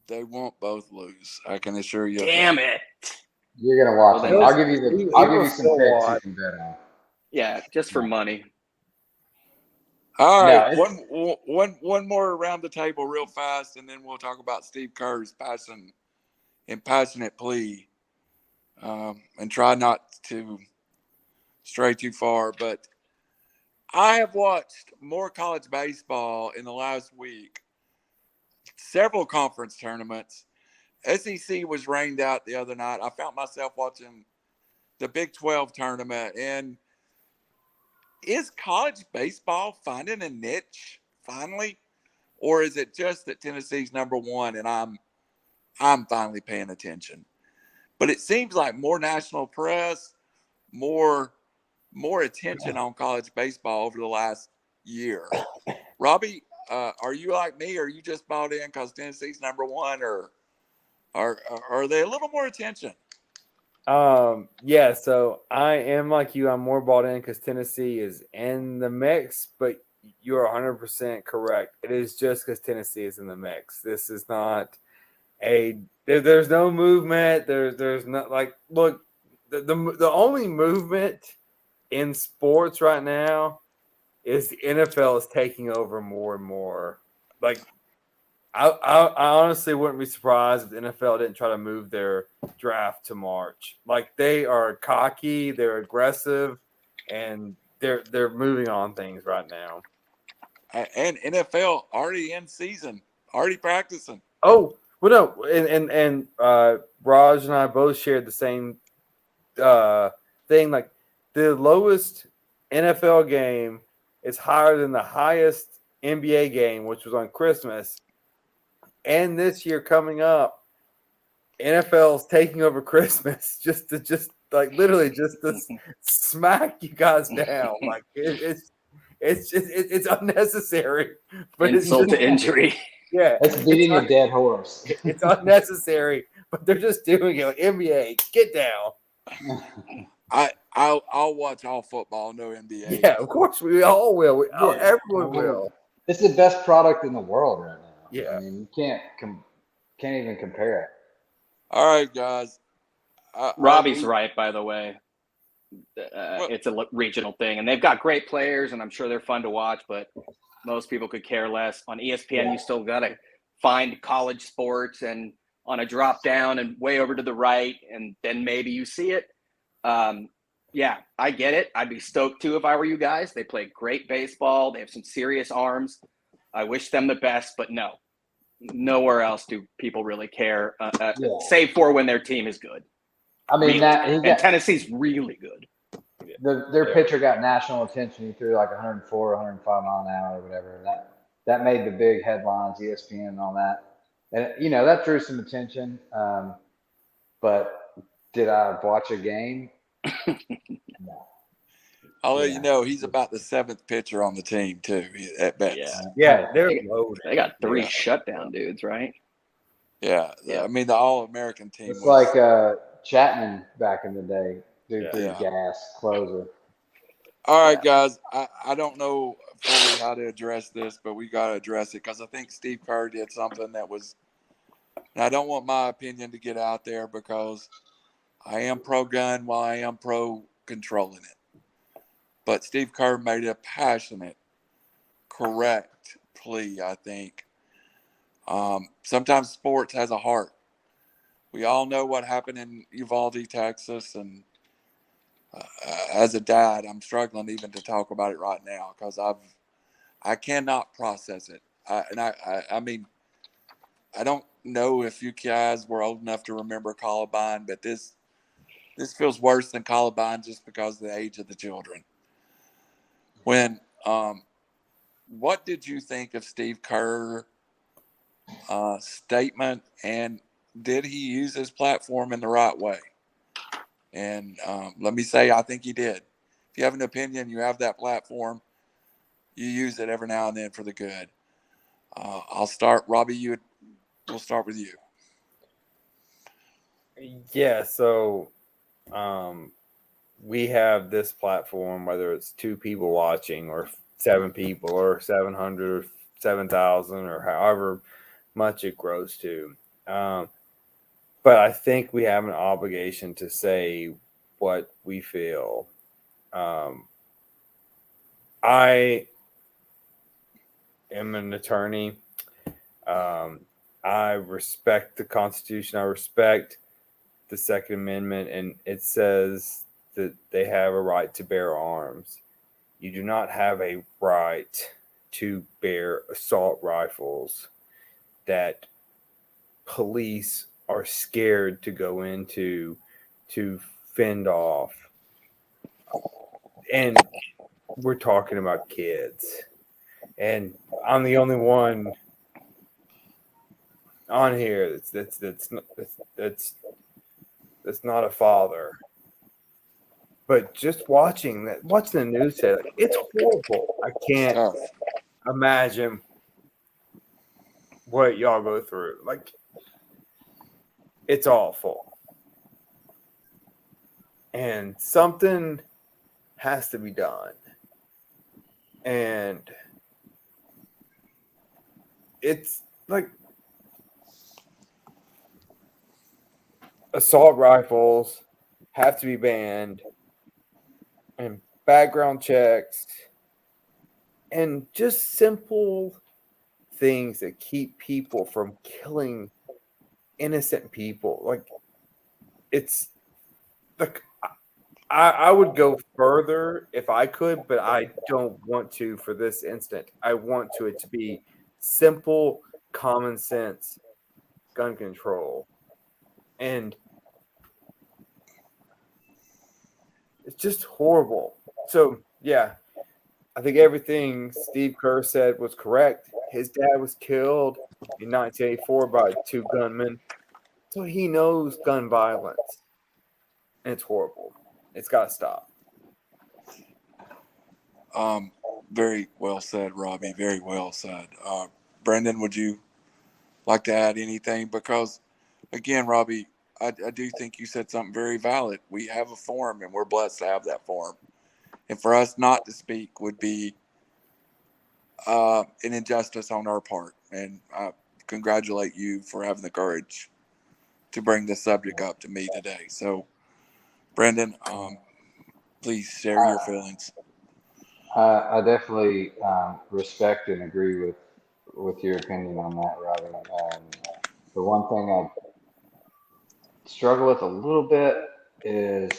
They won't both lose. I can assure you. Damn it. You're going to watch them. I'll give you some picks you can bet on. Yeah, just for money. All right, one more around the table real fast, and then we'll talk about Steve Kerr's passionate plea, and try not to stray too far. But I have watched more college baseball in the last week, several conference tournaments. SEC was rained out the other night. I found myself watching the Big 12 tournament, and is college baseball finding a niche finally, or is it just that Tennessee's number one and I'm finally paying attention? But it seems like more national press, more attention on college baseball over the last year. Robbie, are you like me? Or are you just bought in because Tennessee's number one, or are they a little more attention? Yeah, so I am like you. I'm more bought in because Tennessee is in the mix, but you're 100% correct. It is just because Tennessee is in the mix. This is not there's no movement. There's not look, the only movement in sports right now is the NFL is taking over more and more. I honestly wouldn't be surprised if the NFL didn't try to move their draft to March. They are cocky, they're aggressive, and they're moving on things right now. And NFL already in season, already practicing. Oh, well, no, and Raj and I both shared the same thing. The lowest NFL game is higher than the highest NBA game, which was on Christmas. And this year coming up, NFL's taking over Christmas just to smack you guys down. It's unnecessary. But insult to injury. Yeah, it's beating a dead horse. It's unnecessary, but they're just doing it. NBA, get down. I'll watch all football, no NBA. Yeah, of course we all will. Everyone will. It's the best product in the world right now. Yeah, I mean, you can't even compare it. All right, guys. Robbie's right, by the way. It's a regional thing, and they've got great players, and I'm sure they're fun to watch. But most people could care less. On ESPN, you still got to find college sports, and on a drop down and way over to the right, and then maybe you see it. Yeah, I get it. I'd be stoked too if I were you guys. They play great baseball. They have some serious arms. I wish them the best, but no, nowhere else do people really care, save for when their team is good. I mean, Tennessee's really good. Their pitcher got national attention. He threw 104, 105 mile an hour or whatever. That made the big headlines, ESPN and all that. And, that drew some attention. But did I watch a game? No. I'll let you know he's about the 7th pitcher on the team too. At best. Yeah, they're loaded. They got 3 shutdown dudes, right? Yeah. Yeah. I mean, the All-American team It's was. like Chapman back in the day, dude, Yeah. pretty Yeah. gas closer. All right, Yeah. guys. I don't know fully how to address this, but we got to address it because I think Steve Kerr did something that was. And I don't want my opinion to get out there because I am pro-gun while I am pro-controlling it. But Steve Kerr made a passionate, correct plea, I think. Sometimes sports has a heart. We all know what happened in Uvalde, Texas, and as a dad, I'm struggling even to talk about it right now because I cannot process it. I mean, I don't know if you guys were old enough to remember Columbine, but this feels worse than Columbine just because of the age of the children. When what did you think of Steve Kerr statement, and did he use his platform in the right way? And let me say, I think he did. If you have an opinion, you have that platform. You use it every now and then for the good. I'll start, Robbie. We'll start with you. Yeah. So, we have this platform, whether it's 2 people watching or 7 people or 700 or 7,000 or however much it grows to. But I think we have an obligation to say what we feel. I am an attorney. I respect the Constitution. I respect the Second Amendment, and it says that they have a right to bear arms. You do not have a right to bear assault rifles that police are scared to go into to fend off. And we're talking about kids. And I'm the only one on here that's not a father. But just watching the news today, like, it's horrible. I can't Tough. imagine what y'all go through. Like, it's awful. And something has to be done. And it's like assault rifles have to be banned, and background checks, and just simple things that keep people from killing innocent people. Like, it's like, I would go further if I could, but I don't want to for this instant. I want it to be simple, common sense gun control. And it's just horrible. So, yeah, I think everything Steve Kerr said was correct. His dad was killed in 1984 by 2 gunmen. So he knows gun violence. And it's horrible. It's got to stop. Very well said, Robbie. Very well said. Brendan, would you like to add anything? Because, again, Robbie, I do think you said something very valid. We have a forum, and we're blessed to have that forum. And for us not to speak would be an injustice on our part. And I congratulate you for having the courage to bring this subject up to me today. So, Brendan, please share your feelings. I definitely respect and agree with your opinion on that, Robbie. The one thing I struggle with a little bit is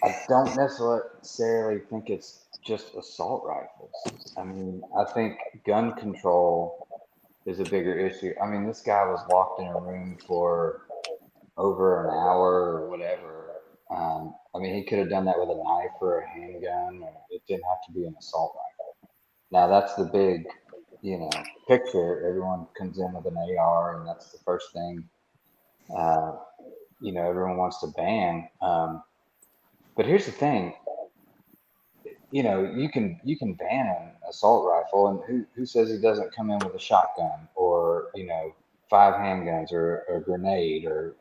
I don't necessarily think it's just assault rifles. I mean, I think gun control is a bigger issue. I mean, this guy was locked in a room for over an hour or whatever. I mean, he could have done that with a knife or a handgun, or it didn't have to be an assault rifle. Now, that's the big, picture. Everyone comes in with an AR, and that's the first thing, everyone wants to ban. But here's the thing, you can ban an assault rifle, and who says he doesn't come in with a shotgun or 5 handguns or a grenade, or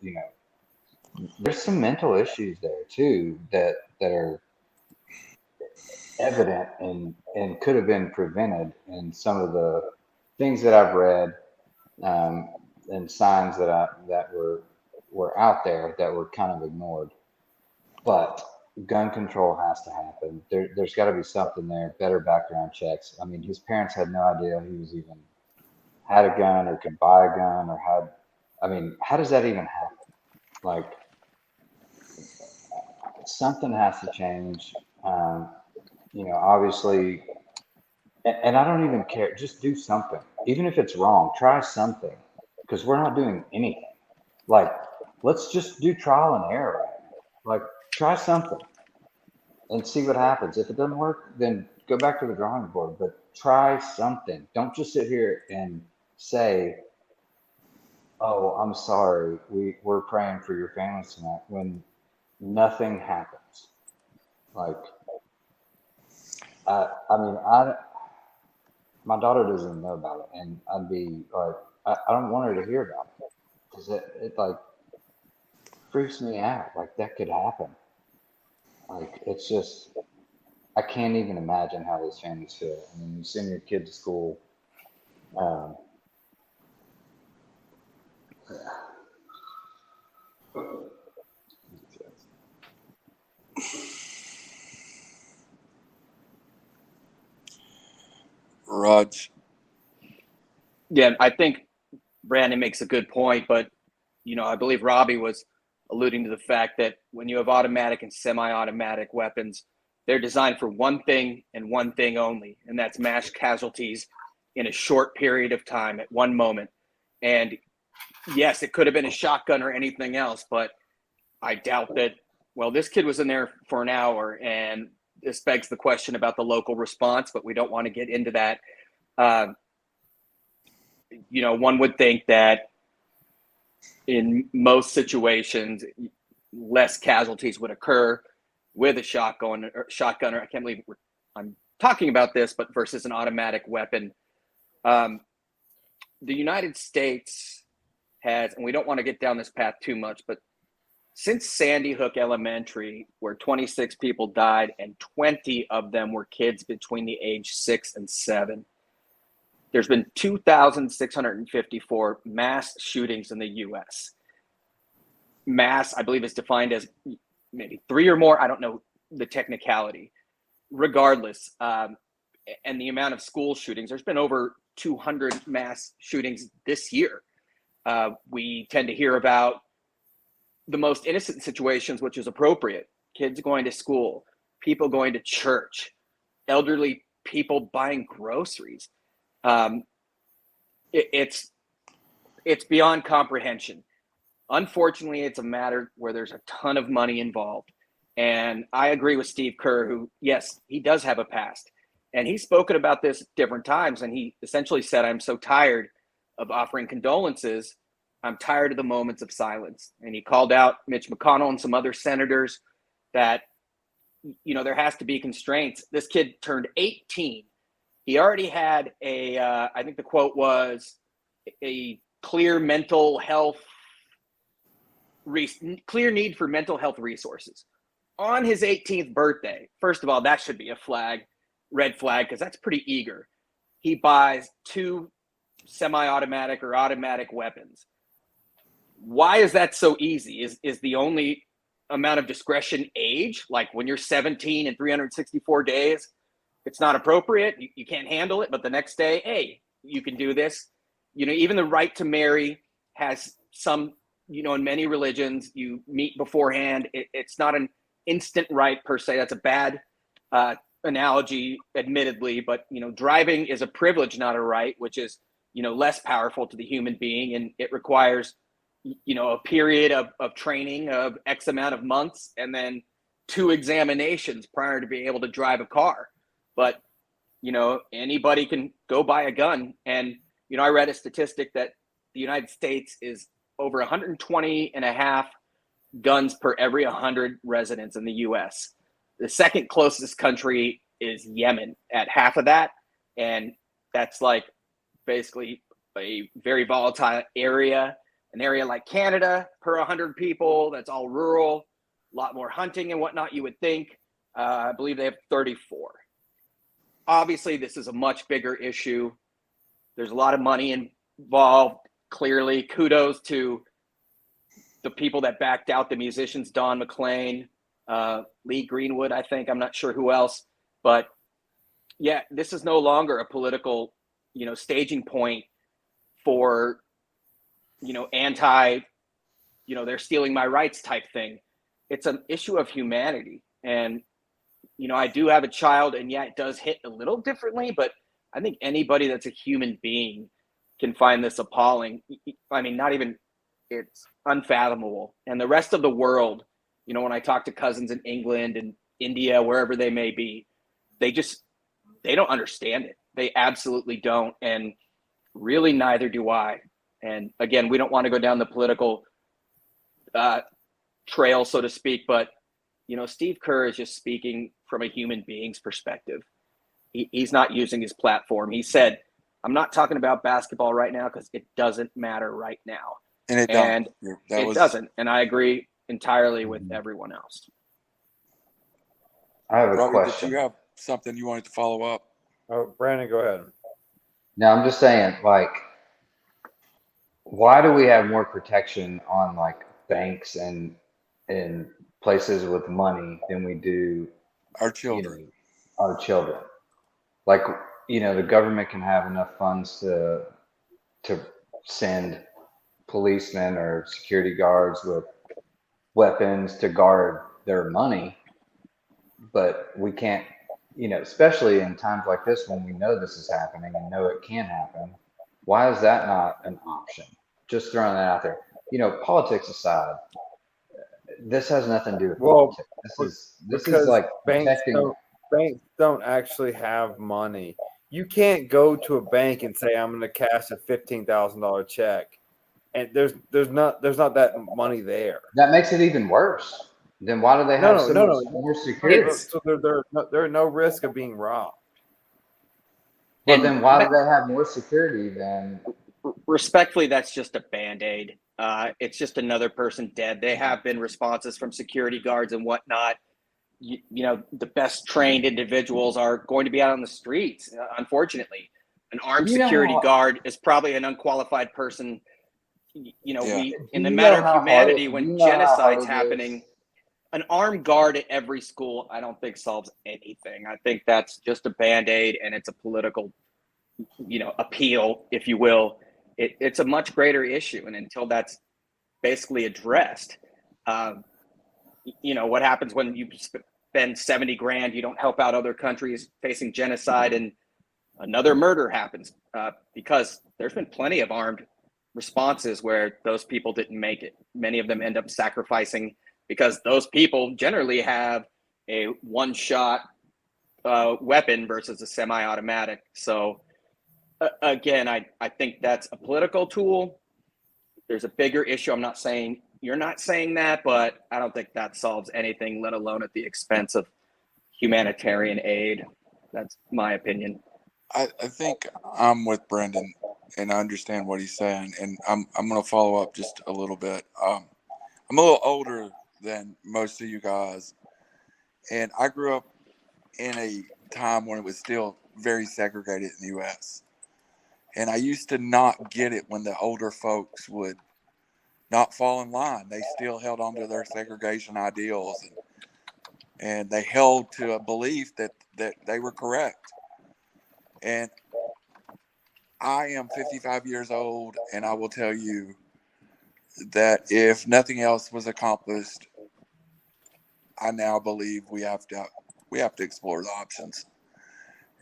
there's some mental issues there too that are evident and could have been prevented in some of the things that I've read, and signs that were out there that were kind of ignored. But gun control has to happen. There's got to be something there. Better background checks. I mean, his parents had no idea he was even had a gun or could buy a gun or had. I mean, how does that even happen? Like, something has to change. Obviously, and I don't even care. Just do something, even if it's wrong. Try something, because we're not doing anything. Like, let's just do trial and error. Like, try something and see what happens. If it doesn't work, then go back to the drawing board. But try something. Don't just sit here and say, "Oh, I'm sorry. We're praying for your families tonight," when nothing happens. Like, my daughter doesn't know about it, and I'd be like, I don't want her to hear about it, because it like freaks me out. Like, that could happen. Like, it's just, I can't even imagine how those families feel. I mean, you send your kid to school. Raj. Yeah, I think Brandon makes a good point, but I believe Robbie was alluding to the fact that when you have automatic and semi-automatic weapons, they're designed for one thing and one thing only, and that's mass casualties in a short period of time at one moment. And yes, it could have been a shotgun or anything else, but I doubt that. Well, this kid was in there for an hour, and this begs the question about the local response, but we don't want to get into that. One would think that in most situations, less casualties would occur with a shotgun, or I can't believe I'm talking about this, but versus an automatic weapon. The United States has, and we don't want to get down this path too much, but since Sandy Hook Elementary, where 26 people died and 20 of them were kids between the age 6 and 7, there's been 2,654 mass shootings in the U.S. Mass, I believe, is defined as maybe 3 or more. I don't know the technicality. Regardless, and the amount of school shootings, there's been over 200 mass shootings this year. We tend to hear about the most innocent situations, which is appropriate. Kids going to school, people going to church, elderly people buying groceries. It's beyond comprehension. Unfortunately, it's a matter where there's a ton of money involved. And I agree with Steve Kerr, who, yes, he does have a past. And he's spoken about this at different times. And he essentially said, "I'm so tired of offering condolences. I'm tired of the moments of silence." And he called out Mitch McConnell and some other senators that, there has to be constraints. This kid turned 18. He already had I think the quote was, a clear need for mental health resources. On his 18th birthday, first of all, that should be a red flag, because that's pretty eager. He buys 2 semi-automatic or automatic weapons. Why is that so easy? Is the only amount of discretion age? Like, when you're 17 and 364 days, it's not appropriate, you can't handle it, but the next day, hey, you can do this. Even the right to marry has some, in many religions, you meet beforehand. It's not an instant right per se. That's a bad analogy, admittedly, but driving is a privilege, not a right, which is less powerful to the human being, and it requires a period of training of X amount of months, and then 2 examinations prior to being able to drive a car. But anybody can go buy a gun. And I read a statistic that the United States is over 120 and a half guns per every 100 residents in the U.S. The second closest country is Yemen at half of that. And that's like basically a very volatile area. An area like Canada, per 100 people, that's all rural, a lot more hunting and whatnot, you would think. I believe they have 34. Obviously, this is a much bigger issue. There's a lot of money involved. Clearly, kudos to the people that backed out the musicians, Don McLean, Lee Greenwood, I think. I'm not sure who else. But, yeah, this is no longer a political, staging point for, anti, they're stealing my rights type thing. It's an issue of humanity. And, I do have a child, and yeah, it does hit a little differently, but I think anybody that's a human being can find this appalling. I mean, it's unfathomable. And the rest of the world, when I talk to cousins in England and India, wherever they may be, they don't understand it. They absolutely don't. And really, neither do I. And again, we don't want to go down the political trail, so to speak, but Steve Kerr is just speaking from a human being's perspective. He's not using his platform. He said, I'm not talking about basketball right now because it doesn't matter right now. And it doesn't. And I agree entirely with everyone else. I have a Robbie, question. did you have something you wanted to follow up? Oh, Brandon, go ahead. Now, I'm just saying, why do we have more protection on banks and places with money than we do Our children. Our children? The government can have enough funds to send policemen or security guards with weapons to guard their money, but we can't, especially in times like this when we know this is happening and know it can happen. Why is that not an option? Just throwing that out there. Politics aside, this has nothing to do with politics. This is like protecting. Banks don't actually have money. You can't go to a bank and say, I'm going to cash a $15,000 check. And there's not that money there. That makes it even worse. Then why do they have so much more security? So there are no risk of being robbed. But then why do they have more security than? Respectfully, that's just a Band-Aid. It's just another person dead. They have been responses from security guards and whatnot. The best trained individuals are going to be out on the streets. Unfortunately, an armed security guard is probably an unqualified person. In the matter of humanity, when genocide's happening, an armed guard at every school, I don't think solves anything. I think that's just a Band-Aid, and it's a political, appeal, if you will. It's a much greater issue, and until that's basically addressed, what happens when you spend $70,000, you don't help out other countries facing genocide, and another murder happens because there's been plenty of armed responses where those people didn't make it. Many of them end up sacrificing because those people generally have a one-shot weapon versus a semi-automatic. So again, I think that's a political tool. There's a bigger issue. I'm not saying you're not saying that, but I don't think that solves anything, let alone at the expense of humanitarian aid. That's my opinion. I think I'm with Brendan, and I understand what he's saying, and I'm going to follow up just a little bit. I'm a little older than most of you guys, and I grew up in a time when it was still very segregated in the U.S., and I used to not get it when the older folks would not fall in line. They still held on to their segregation ideals, and they held to a belief that they were correct. And I am 55 years old, and I will tell you that if nothing else was accomplished, I now believe we have to explore the options.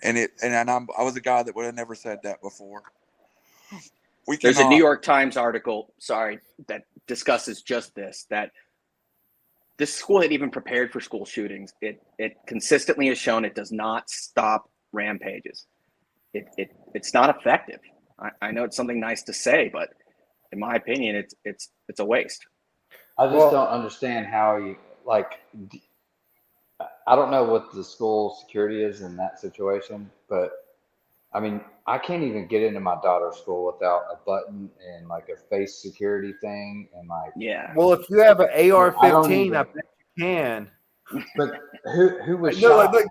And I was a guy that would have never said that before. There's a New York Times article, that discusses just this, that this school had even prepared for school shootings. It consistently has shown it does not stop rampages. It's not effective. I know it's something nice to say, but in my opinion, it's a waste. I just don't understand how you I don't know what the school security is in that situation, but I mean, I can't even get into my daughter's school without a button and like a face security thing and like. Yeah. Well, if you have an I don't AR-15, even. I bet you can. But who was No, shot? like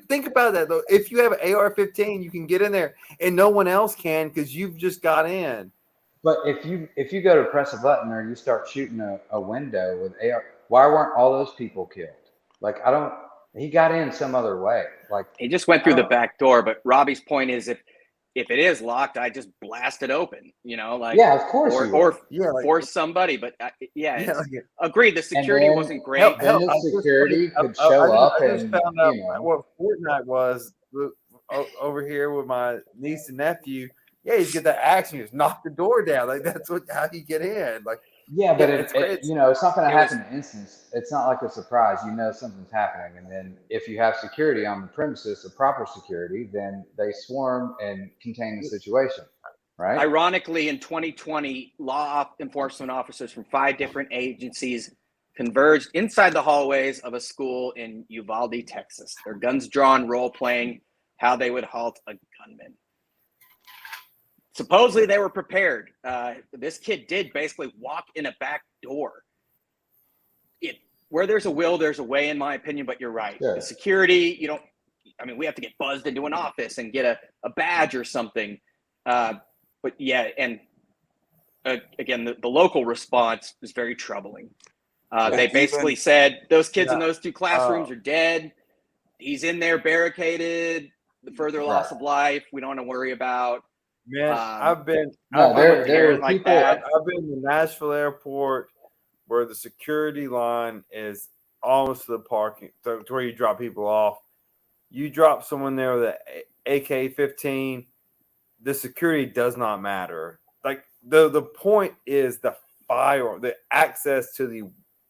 think about that though. If you have an AR-15, you can get in there, and no one else can because you've just got in. But if you go to press a button or you start shooting a window with AR, why weren't all those people killed? Like I don't. He got in some other way. Like He just went I through the don't. back door. But Robbie's point is, if it is locked, I just blast it open. You know, like Yeah, of course you would. or Yeah, like force somebody. But yeah, yeah, it's like agreed. The And security then wasn't great. then I the just security could show up I just and found out what Fortnite was over here with my niece and nephew. Yeah, you get that action, you just knock the door down. Like that's how you get in. Like yeah, but it's great. it's not going to It was happen in instance. It's not like a surprise. Something's happening, and then if you have security on the premises, the proper security, then they swarm and contain the situation, right? ironically in 2020, law enforcement officers from 5 different agencies converged inside the hallways of a school in Uvalde, Texas. Their guns drawn, role playing how they would halt a gunman. Supposedly they were prepared. This kid did basically walk in a back door. Where there's a will, there's a way, in my opinion. But you're right. Sure. The security, you don't. I mean, we have to get buzzed into an office and get a badge or something. But yeah, and again, the local response is very troubling. They basically said those kids in those 2 classrooms are dead. He's in there barricaded. The further loss of life, we don't want to worry about. Man, I've been there were like people. that. I've been to Nashville Airport where the security line is almost to the parking to where you drop people off. You drop someone there with an AK-15, the security does not matter. Like the point is the access to the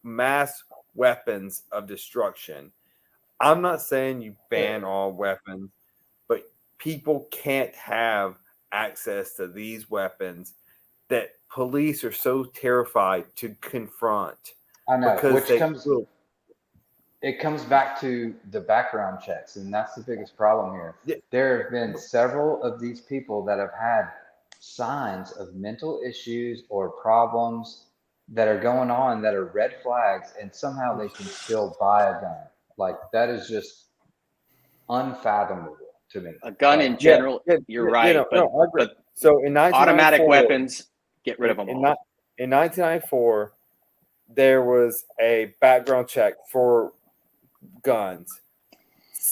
mass weapons of destruction. I'm not saying you ban all weapons, but people can't have access to these weapons that police are so terrified to confront. I know, because it comes back to the background checks, and that's the biggest problem here. Yeah. There have been several of these people that have had signs of mental issues or problems that are going on that are red flags, and somehow they can still buy a gun. Like that is just unfathomable to me. A gun in general, you're right. But so in automatic weapons, get rid of them all. In 1994, there was a background check for guns.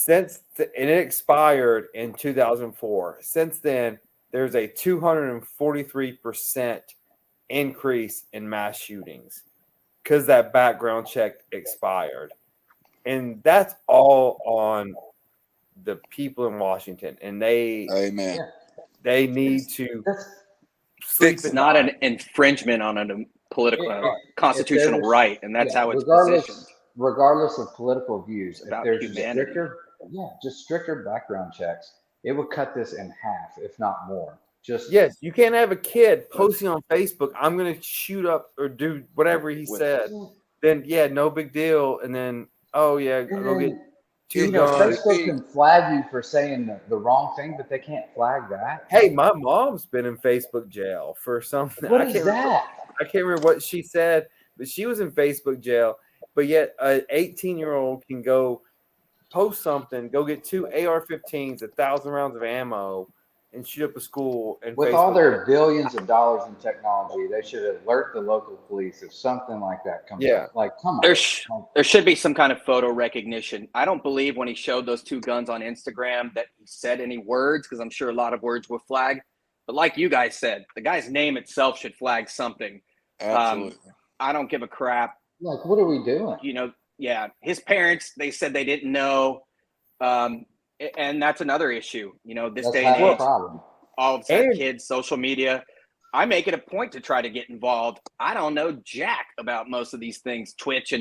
And it expired in 2004. Since then, there's a 243% increase in mass shootings because that background check expired. And that's all on the people in Washington. And they need to It's not an infringement on a political constitutional right, and that's how it's positioned. Regardless of political views, if there's humanity. stricter background checks, it would cut this in half, if not more. Yes, you can't have a kid posting on Facebook, I'm going to shoot up or do whatever he said. Then, no big deal. And then, go get 2 guns. Facebook can flag you for saying the wrong thing, but they can't flag that. Hey, my mom's been in Facebook jail for something. What is that? I can't remember what she said, but she was in Facebook jail. But yet, an 18-year-old can go post something, go get 2 AR-15s, 1,000 rounds of ammo, and shoot up a school. And with all their billions of dollars in technology, they should alert the local police if something like that comes up. Like, come on. There should be some kind of photo recognition. I don't believe when he showed those 2 guns on Instagram that he said any words, because I'm sure a lot of words were flagged. But like you guys said, the guy's name itself should flag something. Absolutely. I don't give a crap. Like, what are we doing? His parents, they said they didn't know. And that's another issue. This day and age, all of that kids, social media. I make it a point to try to get involved. I don't know jack about most of these things, Twitch,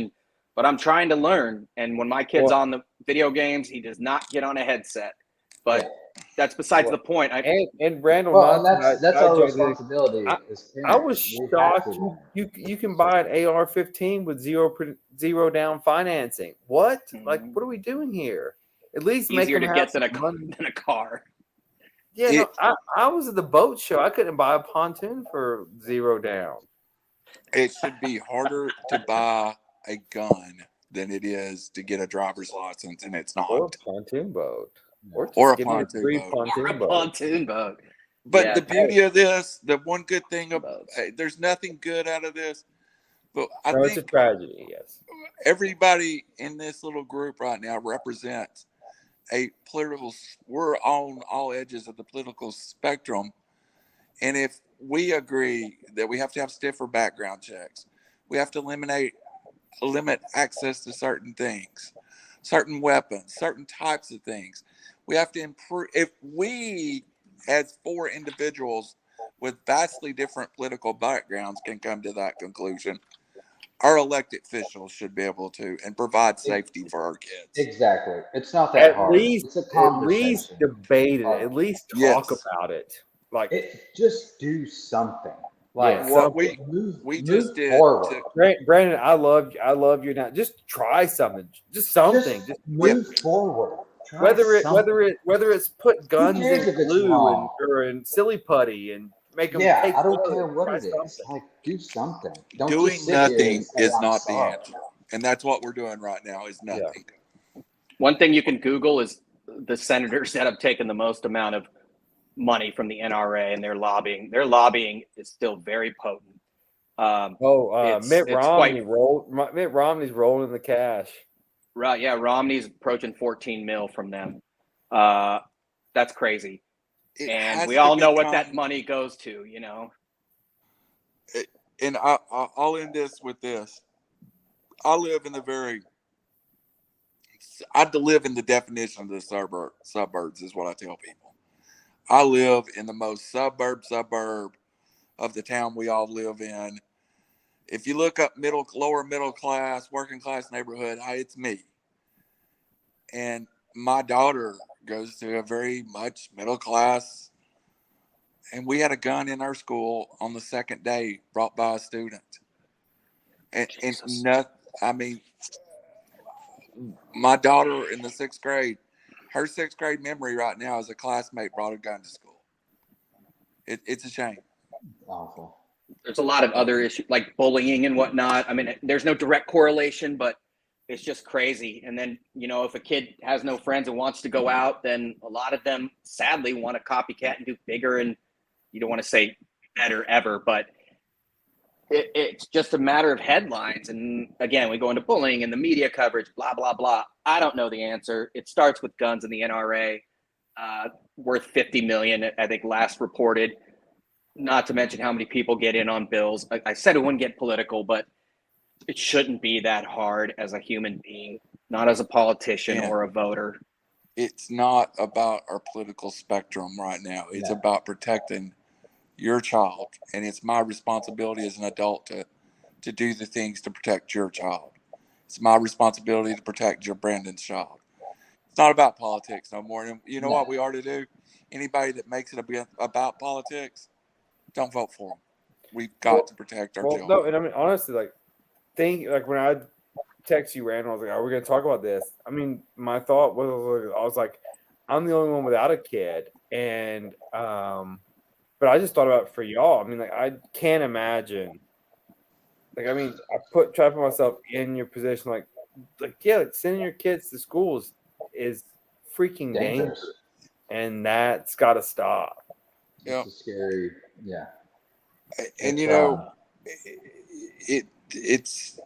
but I'm trying to learn. And when my kid's on the video games, he does not get on a headset. But that's besides the point. And Randall, that's our responsibility. I was shocked. You can buy an AR-15 with zero down financing. What? Like, what are we doing here? At least easier make to get than a car. Yeah, no, I was at the boat show. I couldn't buy a pontoon for $0 down. It should be harder to buy a gun than it is to get a driver's license, and it's Or a not. pontoon boat. Or just Or a give me a pontoon free boat. pontoon Or a boat. pontoon boat. But Yeah, the beauty of this, the one good thing of boats. there's nothing good out of this, but I No, it's a think tragedy, yes. everybody in this little group right now represents a political. We're on all edges of the political spectrum, and if we agree that we have to have stiffer background checks, we have to limit access to certain things, certain weapons, certain types of things. We have to improve. If we, as 4 individuals with vastly different political backgrounds, can come to that conclusion, our elected officials should be able to and provide safety for our kids. Exactly. It's not that hard. It's a At least conversation. debate it. At least talk Yes. about it. Like, Just do something. Like yeah, What something. we move just did forward. Brandon, I love you now. Just try something. Just something. Just move forward. Try whether something. it's put guns cares in if it's glue wrong? or in silly putty and make them Yeah, take I don't photos. care what Try it is. something. Like, do something. Don't doing just sit here nothing and say, is "I'm not sorry." the answer, and that's what we're doing right now. Is nothing. One thing you can Google is the senators that have taken the most amount of money from the NRA and their lobbying. Their lobbying is still very potent. Mitt it's Romney quite- Mitt Romney's rolling in the cash. Right, yeah, Romney's approaching 14 mil from them. That's crazy. It And has we to all be know what time- that money goes to, you know. And I'll end this with this. I live in the definition of the suburbs is what I tell people. I live in the most suburb of the town we all live in. If you look up lower middle class, working class neighborhood, it's me. And my daughter goes to a very much middle class. And we had a gun in our school on the second day brought by a student. My daughter in the 6th grade, her 6th grade memory right now is a classmate brought a gun to school. It's a shame. Awful. There's a lot of other issues like bullying and whatnot. I mean, there's no direct correlation, but it's just crazy. And then, you know, if a kid has no friends and wants to go out, then a lot of them sadly want to copycat and do bigger. And you don't want to say better ever, but it's just a matter of headlines. And again, we go into bullying and the media coverage, blah, blah, blah. I don't know the answer. It starts with guns in the NRA, worth 50 million, I think last reported, not to mention how many people get in on bills. I said it wouldn't get political, but it shouldn't be that hard as a human being, not as a politician or a voter. It's not about our political spectrum right now. It's about protecting your child, and it's my responsibility as an adult to do the things to protect your child. It's my responsibility to protect your Brandon's child. It's not about politics no more. And you know what we ought to do? Anybody that makes it about politics, don't vote for them. We've got to protect our children. No, and I mean honestly, when I text you, Randall, I was like, "Are we going to talk about this?" I mean, my thought was like, I'm the only one without a kid, and but I just thought about it for y'all. I mean, like, I can't imagine. Like, I mean, try to put myself in your position. Like sending your kids to schools is freaking dangerous, and that's got to stop. It's a scary, yeah. And it's.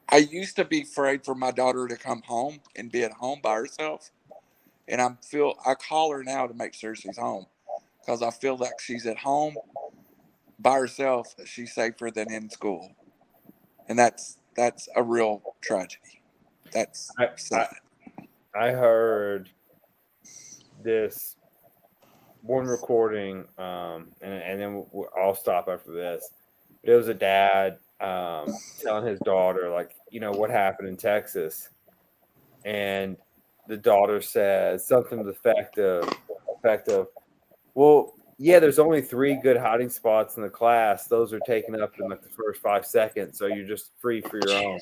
I used to be afraid for my daughter to come home and be at home by herself, and I call her now to make sure she's home. Because I feel like she's at home by herself, she's safer than in school, and that's a real tragedy. That's sad. I heard this one recording, and then I'll stop after this. It was a dad telling his daughter, like, you know, what happened in Texas, and the daughter says something to the effect of, well, yeah, there's only 3 good hiding spots in the class. Those are taken up in like the first 5 seconds, so you're just free for your own.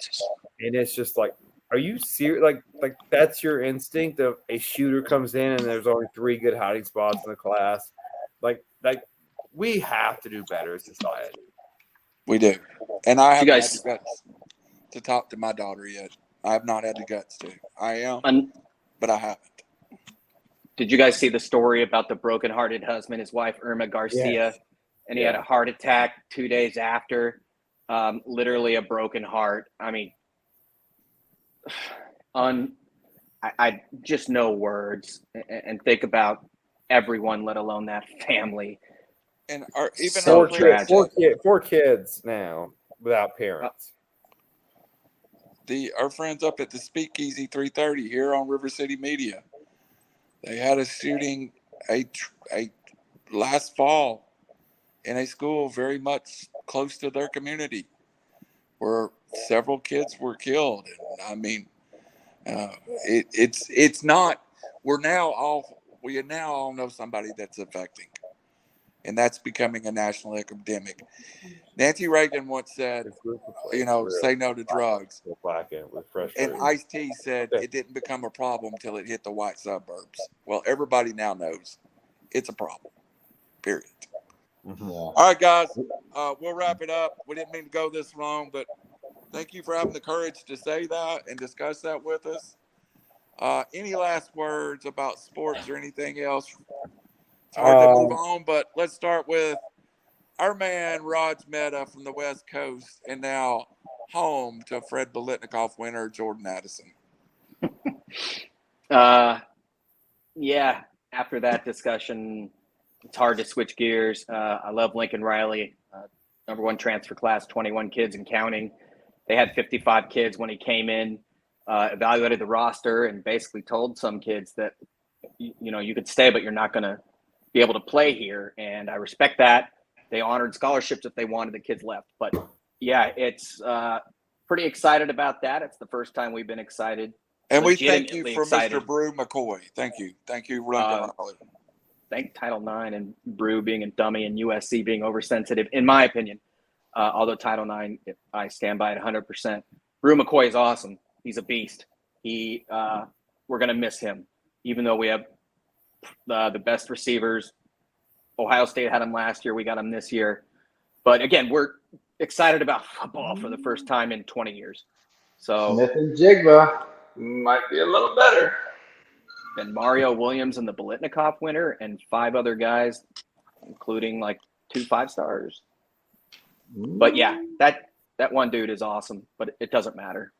And it's just like, are you serious? Like that's your instinct of a shooter comes in and there's only 3 good hiding spots in the class. Like we have to do better as society. We do. And I haven't guys- had the guts to talk to my daughter yet. I have not had the guts to. I am, but I haven't. Did you guys see the story about the brokenhearted husband, his wife, Irma Garcia? Yes. And he had a heart attack 2 days after. Literally a broken heart. I mean, I just no words. And think about everyone, let alone that family. And even So our friends, tragic. 4 kids now without parents. our friends up at the Speakeasy 330 here on RiverCity-Media, they had a shooting a last fall in a school very much close to their community, where several kids were killed. And I mean, it's not. We now all know somebody that's affecting, and that's becoming a national epidemic. Nancy Reagan once said, say no to drugs. And Ice-T said it didn't become a problem until it hit the white suburbs. Well, everybody now knows it's a problem, period. Yeah. All right, guys, we'll wrap it up. We didn't mean to go this long, but thank you for having the courage to say that and discuss that with us. Any last words about sports or anything else? It's hard to move on, but let's start with our man, Mehta from the West Coast, and now home to Fred Biletnikoff winner, Jordan Addison. Yeah, after that discussion, it's hard to switch gears. I love Lincoln Riley, #1 transfer class, 21 kids and counting. They had 55 kids when he came in, evaluated the roster, and basically told some kids that, you could stay, but you're not going to be able to play here. And I respect that. They honored scholarships if they wanted. The kids left. But, yeah, it's pretty excited about that. It's the first time we've been excited. And we thank you for excited. Mr. Brew McCoy. Thank you. Thank you, Lincoln Riley. Thank Title IX and Brew being a dummy and USC being oversensitive, in my opinion. Although Title IX, I stand by it 100%. Brew McCoy is awesome. He's a beast. We're going to miss him, even though we have the best receivers. Ohio State had him last year. We got him this year. But, again, we're excited about football for the first time in 20 years. So Smith and Jigba might be a little better. And Mario Williams and the Biletnikoff winner and 5 other guys, including like 2 5-stars. But yeah, that one dude is awesome, but it doesn't matter.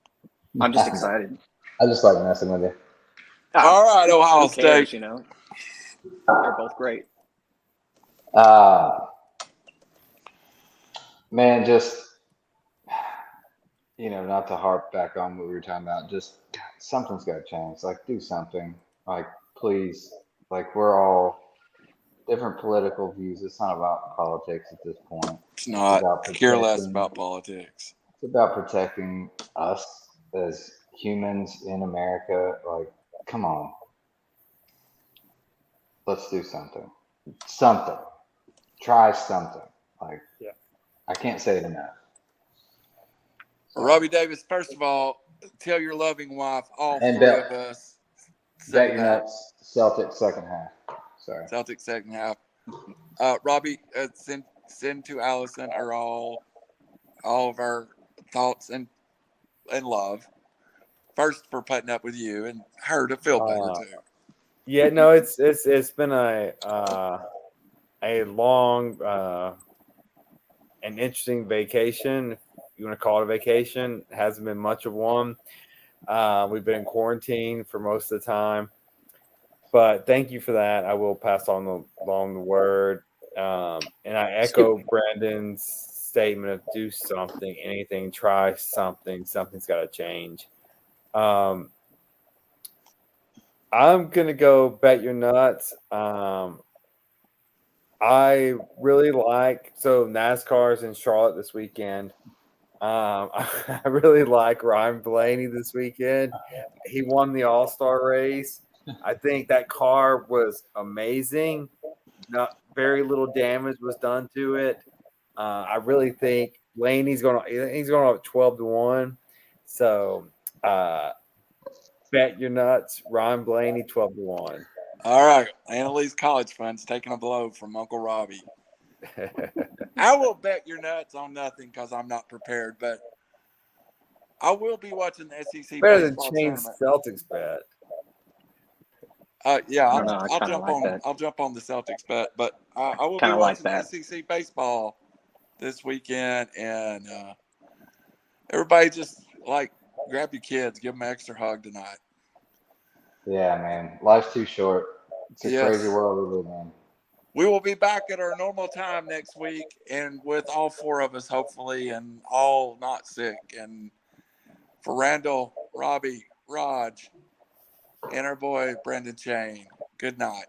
I'm just excited. I just like messing with you. All right, Ohio State. State. They're both great. Man, just, not to harp back on what we were talking about, just something's got to change. Like, do something. Like, please. Like, we're all different political views. It's not about politics at this point. It's not. Care less about politics. It's about protecting us as humans in America. Like, come on. Let's do something. Something. Try something. Like, yeah. I can't say it enough. Robbie Davis, first of all, tell your loving wife, all And 3 of us. Bet your nuts, Celtics second half. Sorry. Celtics second half. Robbie, send to Allison all of our thoughts and love. First for putting up with you and her to feel better too. Yeah, no, it's been a long an interesting vacation. If you want to call it a vacation, it hasn't been much of one. We've been in quarantine for most of the time, but thank you for that. I will pass along the word, and I echo Brandon's statement of do something, anything, try something. Something's got to change. I'm gonna go bet your nuts. I really like NASCAR's in Charlotte this weekend. I really like Ryan Blaney this weekend. He won the All-Star race. I think that car was amazing. Not very little damage was done to it. I really think Blaney's going up 12-1. So Bet your nuts. Ryan Blaney 12-1. All right. Annalise College Fund's taking a blow from Uncle Robbie. I will bet your nuts on nothing because I'm not prepared, but I will be watching the SEC Better than baseball Chain tournament. Celtics bet. Yeah, I don't know, I I'll kinda jump like on. that. I'll jump on the Celtics bet, but I will be Kinda like watching that. SEC baseball this weekend, and everybody just like grab your kids, give them an extra hug tonight. Yeah, man. Life's too short. It's a crazy Yes. world we live in. We will be back at our normal time next week, and with all four of us, hopefully, and all not sick. And for Randall, Robbie, Raj, and our boy Brendan Chain, good night.